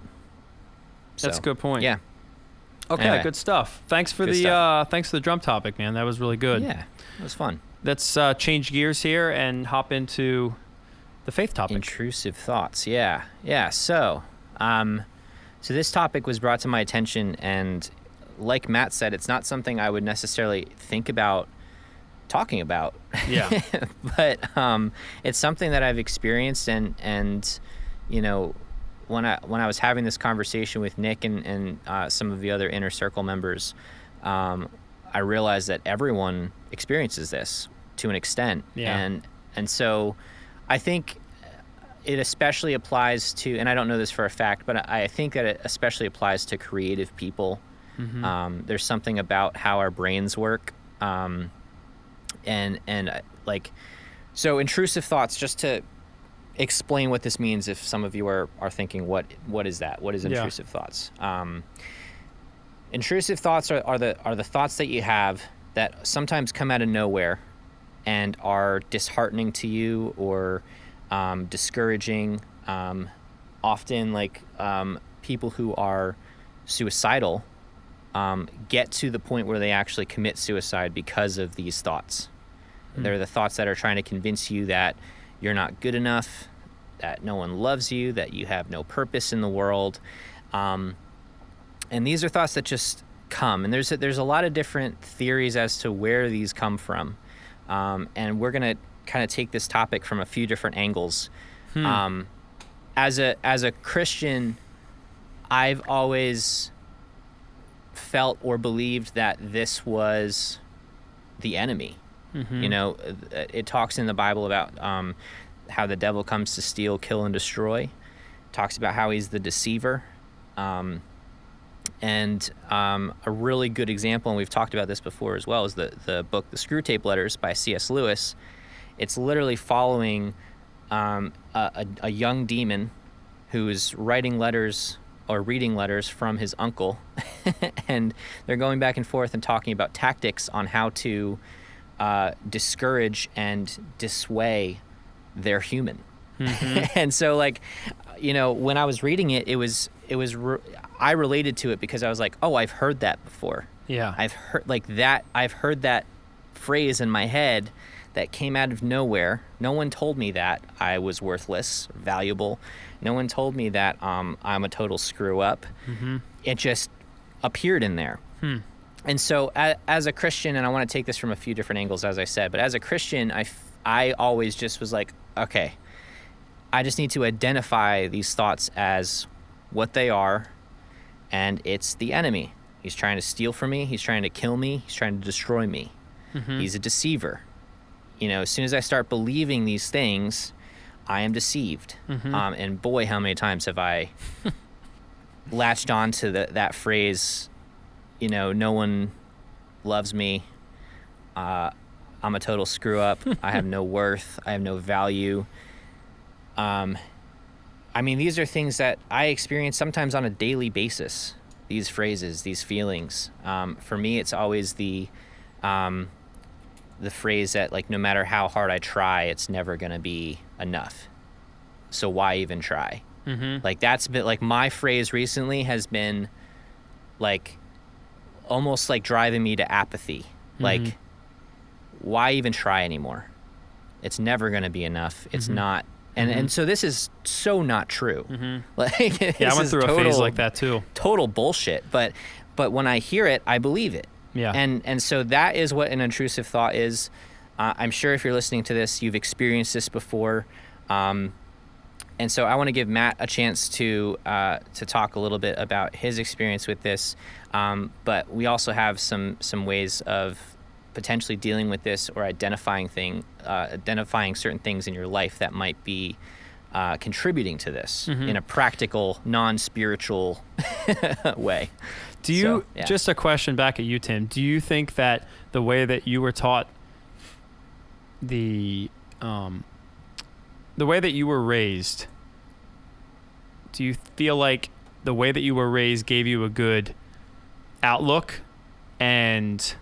That's a good point. Yeah. Okay, Anyway. good stuff. Thanks for Good the drum topic, man. That was really good. Yeah, it was fun. Let's change gears here and hop into the faith topic. Intrusive thoughts. Yeah. So this topic was brought to my attention, and like Matt said, it's not something I would necessarily think about talking about. Yeah. But it's something that I've experienced, and when I was having this conversation with Nick and some of the other inner circle members, I realized that everyone experiences this to an extent. Yeah. And so I think it especially applies to, and I don't know this for a fact, but I think that it especially applies to creative people. There's something about how our brains work. So intrusive thoughts, just to explain what this means, if some of you are thinking, what is that? What is intrusive thoughts? Intrusive thoughts are the thoughts that you have that sometimes come out of nowhere and are disheartening to you or discouraging. Often, people who are suicidal get to the point where they actually commit suicide because of these thoughts. They're the thoughts that are trying to convince you that you're not good enough, that no one loves you, that you have no purpose in the world. And these are thoughts that just come. And there's a lot of different theories as to where these come from. And we're going to kind of take this topic from a few different angles. As a Christian, I've always felt or believed that this was the enemy. It talks in the Bible about how the devil comes to steal, kill, and destroy. It talks about how he's the deceiver. And a really good example, and we've talked about this before as well, is the book The Screwtape Letters by C.S. Lewis. It's literally following a young demon who is writing letters or reading letters from his uncle. And they're going back and forth and talking about tactics on how to discourage and dissuade their human. And so, when I was reading it, I related to it because I was like, oh, I've heard that before. Yeah. I've heard that phrase in my head that came out of nowhere. No one told me that I was worthless, valuable. No one told me that I'm a total screw up. It just appeared in there. And so as a Christian, and I want to take this from a few different angles, as I said, but as a Christian, I always just was like, okay, I just need to identify these thoughts as what they are, and it's the enemy. He's trying to steal from me. He's trying to kill me. He's trying to destroy me. He's a deceiver. As soon as I start believing these things, I am deceived. And boy, how many times have I latched on to that phrase, no one loves me. I'm a total screw up. I have no worth. I have no value. These are things that I experience sometimes on a daily basis, these phrases, these feelings. For me, it's always the phrase that, no matter how hard I try, it's never going to be enough. So why even try? That's been, my phrase recently has been, almost driving me to apathy. Why even try anymore? It's never going to be enough. It's not. And so this is so not true. I went through a phase like that too. Total bullshit. But when I hear it, I believe it. Yeah. And so that is what an intrusive thought is. I'm sure if you're listening to this, you've experienced this before. And so I want to give Matt a chance to talk a little bit about his experience with this. But we also have some ways of potentially dealing with this or identifying certain things in your life that might be contributing to this in a practical, non-spiritual way. Just a question back at you, Tim, do you think that the way that you were taught, the way that you were raised, do you feel like the way that you were raised gave you a good outlook and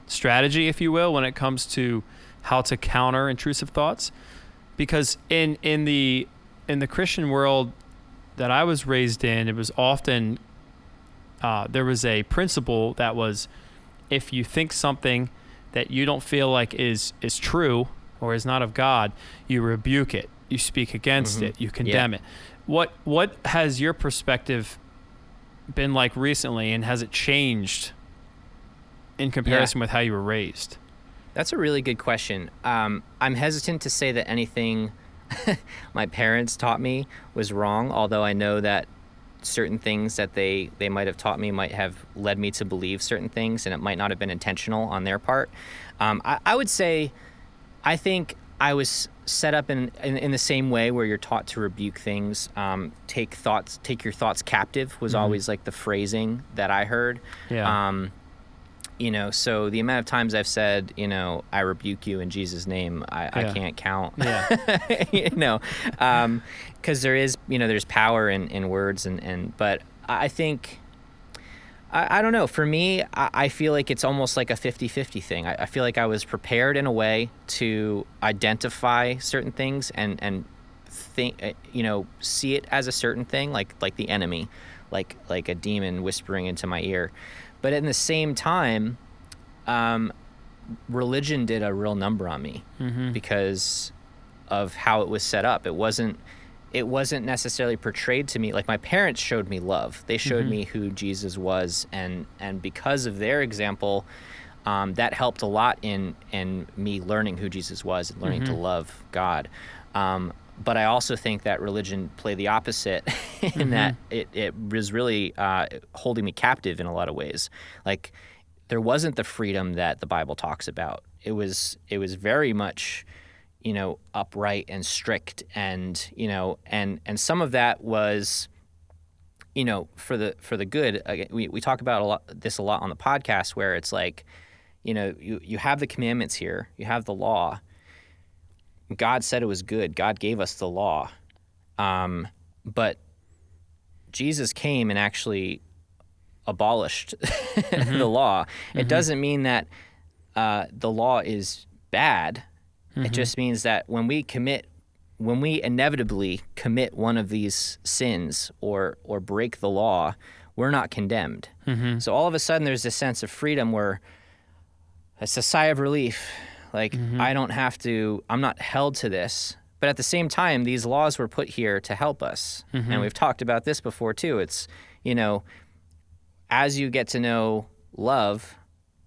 strategy, if you will, when it comes to how to counter intrusive thoughts? Because in the Christian world that I was raised in, it was often there was a principle that was, if you think something that you don't feel like is true or is not of God, you rebuke it, you speak against it, you condemn it. What has your perspective been like recently, and has it changed in comparison with how you were raised? That's a really good question. I'm hesitant to say that anything my parents taught me was wrong, although I know that certain things that they might have taught me might have led me to believe certain things, and it might not have been intentional on their part. I would say, I think I was set up in the same way where you're taught to rebuke things. Take your thoughts captive was always like the phrasing that I heard. Yeah. So the amount of times I've said, I rebuke you in Jesus' name, I can't count. Yeah. Because there is, there's power in words, but I think, I don't know. For me, I feel like it's almost like a 50-50 thing. I feel like I was prepared in a way to identify certain things and think, see it as a certain thing, like the enemy, like a demon whispering into my ear. But at the same time, religion did a real number on me because of how it was set up. It wasn't necessarily portrayed to me. Like, my parents showed me love. They showed me who Jesus was, and because of their example, that helped a lot in me learning who Jesus was and learning to love God. But I also think that religion played the opposite in that it was really holding me captive in a lot of ways. Like, there wasn't the freedom that the Bible talks about. It was very much, upright and strict, and and some of that was, for the good. Again, we talk about a lot on the podcast, where it's like, you have the commandments here, you have the law. God said it was good. God gave us the law. But Jesus came and actually abolished the law. It doesn't mean that the law is bad. It just means that when we inevitably commit one of these sins or break the law, we're not condemned. So all of a sudden there's this sense of freedom where it's a sigh of relief. Like, I'm not held to this. But at the same time, these laws were put here to help us. And we've talked about this before too. It's, as you get to know love,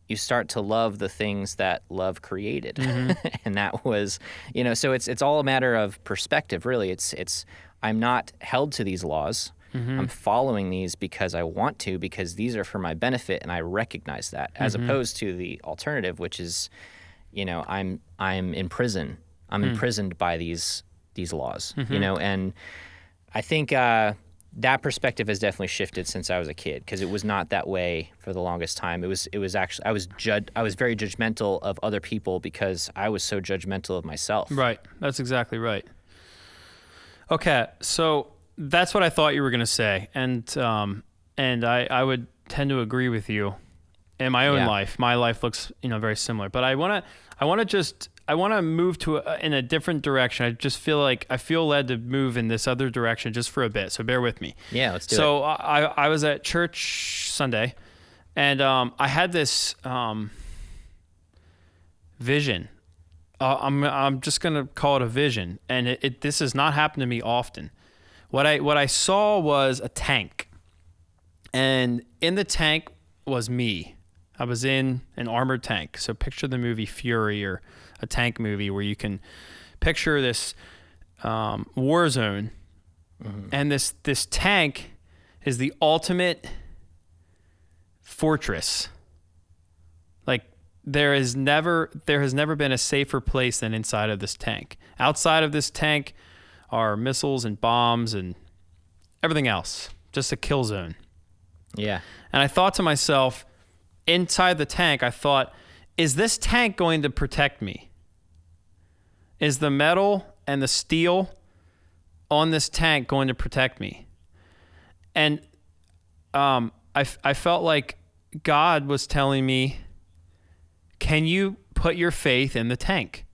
you start to love the things that love created. And that was, so it's all a matter of perspective, really. It's I'm not held to these laws. I'm following these because I want to, because these are for my benefit, and I recognize that, as opposed to the alternative, which is, I'm in prison. I'm imprisoned by these laws, and I think that perspective has definitely shifted since I was a kid, because it was not that way for the longest time. It was actually, I was very judgmental of other people because I was so judgmental of myself. Right. That's exactly right. Okay. So that's what I thought you were going to say. And I would tend to agree with you. In my own life, my life looks, very similar. But I want to move in a different direction. I just feel like I feel led to move in this other direction just for a bit. So bear with me. Yeah, let's do it. So I was at church Sunday, and I had this vision. I'm just gonna call it a vision, and this has not happened to me often. What I saw was a tank, and in the tank was me. I was in an armored tank. So picture the movie Fury, or a tank movie where you can picture this war zone. And this tank is the ultimate fortress. Like, there has never been a safer place than inside of this tank. Outside of this tank are missiles and bombs and everything else. Just a kill zone. Yeah. And I thought to myself, inside the tank, I thought, is this tank going to protect me? Is the metal and the steel on this tank going to protect me? And I felt like God was telling me, can you put your faith in the tank?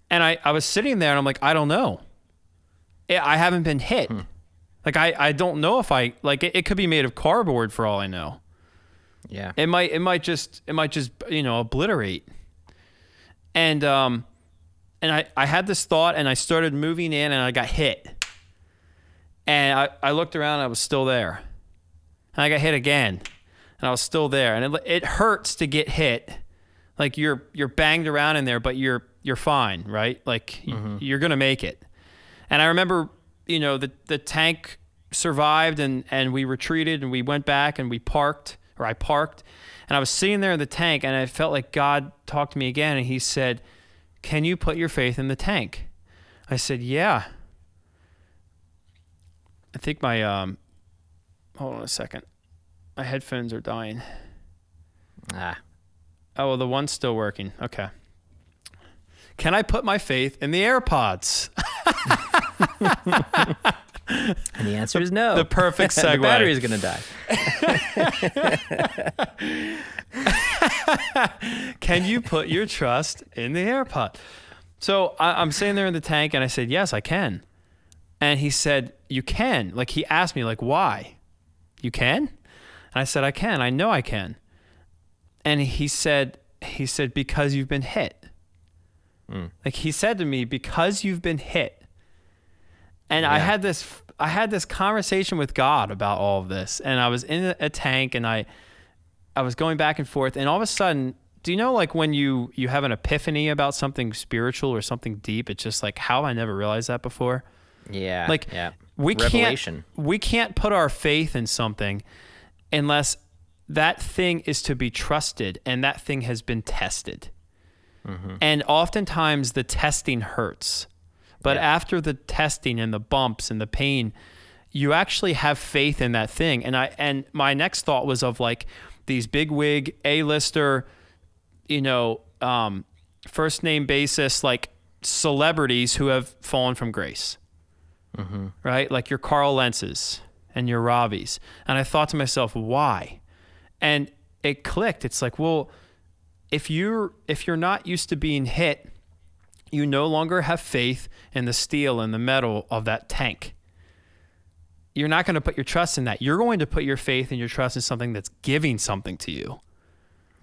And I was sitting there and I'm like, I don't know. I haven't been hit. Like, I don't know if it could be made of cardboard for all I know. Yeah. It might just obliterate. And I had this thought, and I started moving in, and I got hit. And I looked around, and I was still there. And I got hit again, and I was still there. And it hurts to get hit. Like, you're banged around in there, but you're fine, right? Like, you're gonna make it. And I remember, the tank survived, and we retreated, and we went back, and I parked, and I was sitting there in the tank, and I felt like God talked to me again, and he said, can you put your faith in the tank? I said, yeah. I think my, hold on a second. My headphones are dying. Ah. Oh, well, the one's still working. Okay. Can I put my faith in the AirPods? And the answer is no. The perfect segue. The battery is going to die. Can you put your trust in the AirPod? So I'm sitting there in the tank, and I said, yes, I can. And he said, you can. Like, he asked me, like, why? You can? And I said, I can. I know I can. And he said, because you've been hit. Like, he said to me, because you've been hit. And I had this conversation with God about all of this, and I was in a tank, and I was going back and forth, and all of a sudden, do you know, like, when you have an epiphany about something spiritual or something deep, it's just like, how have I never realized that before? Yeah. Like, yeah. we Revelation. can't put our faith in something unless that thing is to be trusted and that thing has been tested. Mm-hmm. And oftentimes the testing hurts. But after the testing and the bumps and the pain, you actually have faith in that thing. And my next thought was of, like, these big wig A-lister, first name basis, like, celebrities who have fallen from grace, right? Like your Carl Lentz's and your Ravi's. And I thought to myself, why? And it clicked. It's like, well, if you're not used to being hit, you no longer have faith in the steel and the metal of that tank. You're not going to put your trust in that. You're going to put your faith and your trust in something that's giving something to you.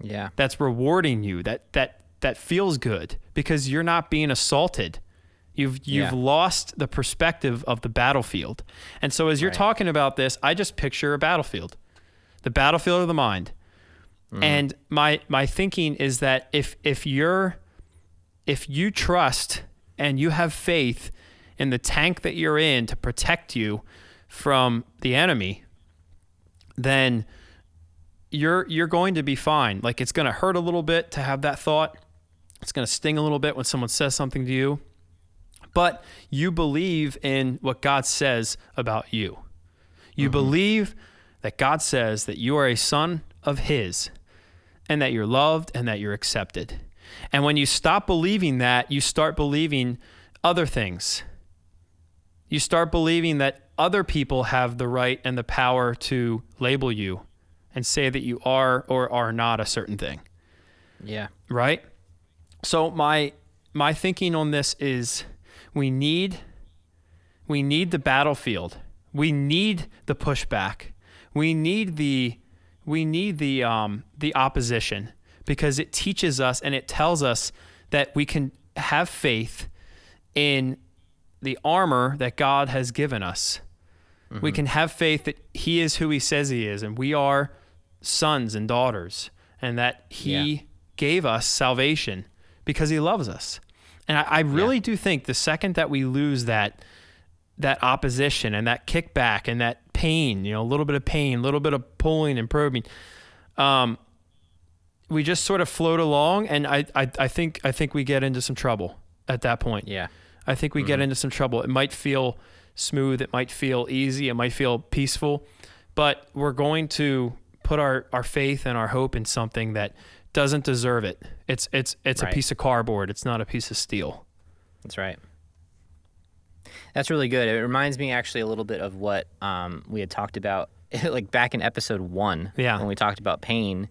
Yeah. That's rewarding you. That feels good because you're not being assaulted. You've lost the perspective of the battlefield. And so as you're talking about this, I just picture a battlefield. The battlefield of the mind. Mm-hmm. And my thinking is that if you trust and you have faith in the tank that you're in to protect you from the enemy, then you're going to be fine. Like, it's going to hurt a little bit to have that thought. It's going to sting a little bit when someone says something to you. But you believe in what God says about you. You believe that God says that you are a son of His and that you're loved and that you're accepted. And when you stop believing that, you start believing other things. You start believing that other people have the right and the power to label you and say that you are or are not a certain thing. Yeah. Right? So my thinking on this is we need the battlefield. We need the pushback. We need the opposition, because it teaches us and it tells us that we can have faith in the armor that God has given us. Mm-hmm. We can have faith that He is who He says He is, and we are sons and daughters, and that He gave us salvation because He loves us. And I really do think the second that we lose that opposition and that kickback and that pain, a little bit of pain, a little bit of pulling and probing, we just sort of float along, and I think we get into some trouble at that point. Yeah. I think we get into some trouble. It might feel smooth, it might feel easy, it might feel peaceful, but we're going to put our faith and our hope in something that doesn't deserve it. It's a piece of cardboard. It's not a piece of steel. That's right. That's really good. It reminds me actually a little bit of what we had talked about like back in episode 1 when we talked about pain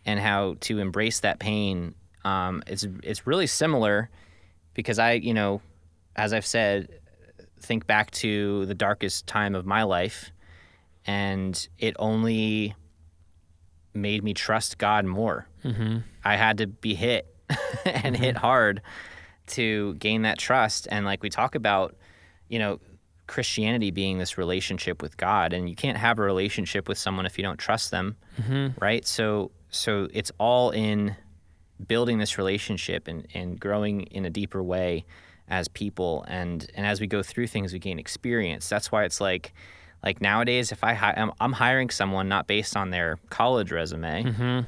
and how to embrace that pain. It's really similar because I, as I've said, think back to the darkest time of my life, and it only made me trust God more. Mm-hmm. I had to be hit and hit hard to gain that trust. And like we talk about, Christianity being this relationship with God, and you can't have a relationship with someone if you don't trust them, right? So it's all in building this relationship and growing in a deeper way as people. And as we go through things, we gain experience. That's why it's like nowadays, if I'm hiring someone not based on their college resume,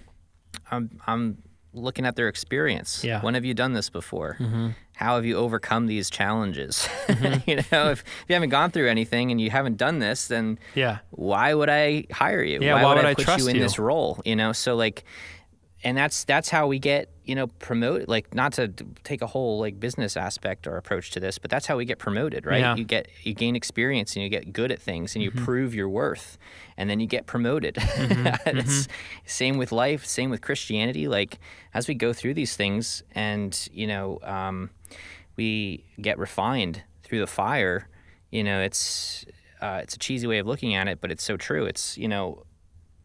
I'm looking at their experience. Yeah. When have you done this before? Mm-hmm. How have you overcome these challenges? Mm-hmm. If you haven't gone through anything and you haven't done this, then why would I hire you? Yeah, why would I put trust you in you? this role? So like, and that's how we get, promoted, like not to take a whole like business aspect or approach to this, but that's how we get promoted, right? Yeah. You gain experience and you get good at things and you Mm-hmm. prove your worth and then you get promoted. Mm-hmm. It's same with life, same with Christianity. Like as we go through these things and, we get refined through the fire, it's a cheesy way of looking at it, but it's so true. It's,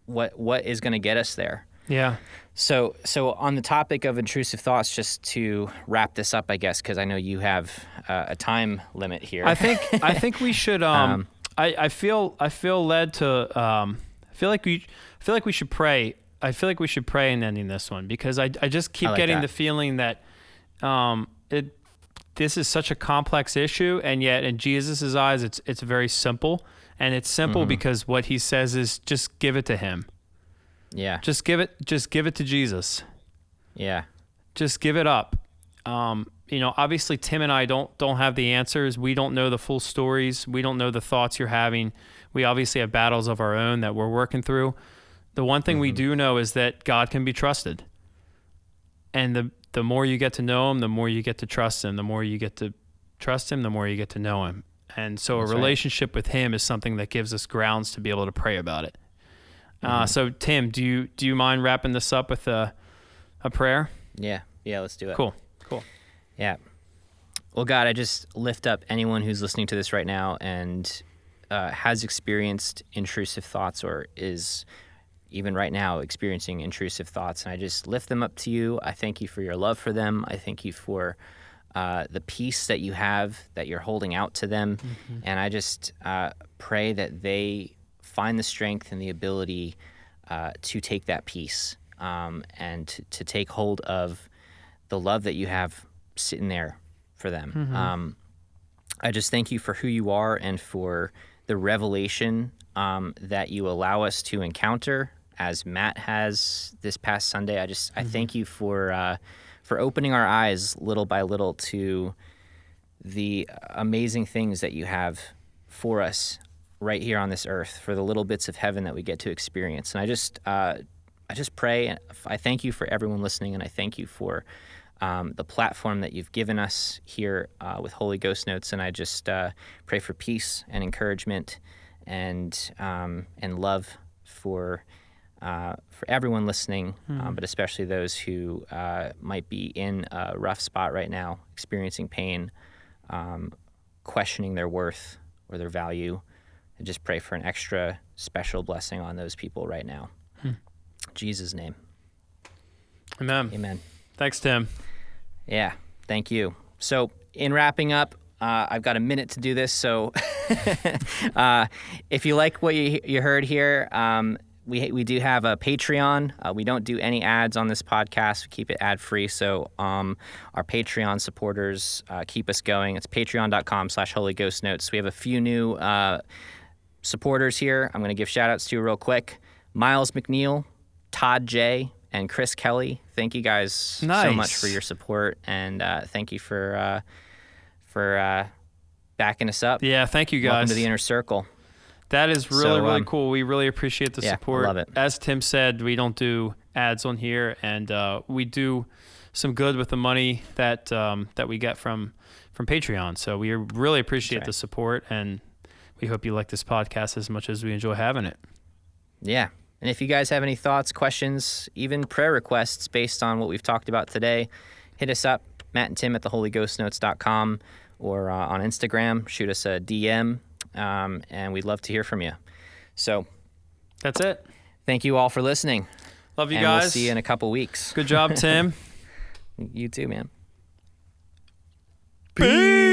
what is going to get us there? Yeah. So on the topic of intrusive thoughts, just to wrap this up, I guess, because I know you have a time limit here. I think we should. I feel led to. I feel like we should pray. I feel like we should pray in ending this one because I just keep like getting that. the feeling that this is such a complex issue, and yet in Jesus' eyes, it's very simple, and it's simple because what he says is just give it to him. Yeah. Just give it to Jesus. Yeah. Just give it up. Obviously Tim and I don't have the answers. We don't know the full stories. We don't know the thoughts you're having. We obviously have battles of our own that we're working through. The one thing we do know is that God can be trusted. And the more you get to know him, the more you get to trust him. The more you get to trust him, the more you get to know him. And so That's a relationship with him is something that gives us grounds to be able to pray about it. So Tim, do you mind wrapping this up with a prayer? Yeah. Yeah, let's do it. Cool. Yeah. Well, God, I just lift up anyone who's listening to this right now and has experienced intrusive thoughts or is even right now experiencing intrusive thoughts. And I just lift them up to you. I thank you for your love for them. I thank you for the peace that you have, that you're holding out to them. And I just pray that they find the strength and the ability to take that peace and to take hold of the love that you have sitting there for them. I just thank you for who you are and for the revelation that you allow us to encounter as Matt has this past Sunday. I thank you for opening our eyes little by little to the amazing things that you have for us right here on this earth, for the little bits of heaven that we get to experience. And I just pray, and I thank you for everyone listening, and I thank you for the platform that you've given us here with Holy Ghost Notes. And I just pray for peace and encouragement and love for everyone listening, but especially those who might be in a rough spot right now, experiencing pain, questioning their worth or their value. I just pray for an extra special blessing on those people right now. In Jesus' name. Amen. Thanks, Tim. Yeah, thank you. So in wrapping up, I've got a minute to do this. So if you like what you heard here, we do have a Patreon. We don't do any ads on this podcast. We keep it ad-free. So our Patreon supporters keep us going. It's patreon.com/Holy Ghost Notes. We have a few new supporters here. I'm going to give shout-outs to real quick. Miles McNeil, Todd J., and Chris Kelly. Thank you guys so much for your support, and thank you for backing us up. Yeah, thank you guys. Welcome to the inner circle. That is really cool. We really appreciate the support. I love it. As Tim said, we don't do ads on here, and we do some good with the money that we get from Patreon. So we really appreciate the support, and we hope you like this podcast as much as we enjoy having it. Yeah. And if you guys have any thoughts, questions, even prayer requests based on what we've talked about today, hit us up, Matt and Tim at theholyghostnotes.com, or on Instagram. Shoot us a DM, and we'd love to hear from you. So that's it. Thank you all for listening. Love you and guys. We'll see you in a couple weeks. Good job, Tim. You too, man. Peace.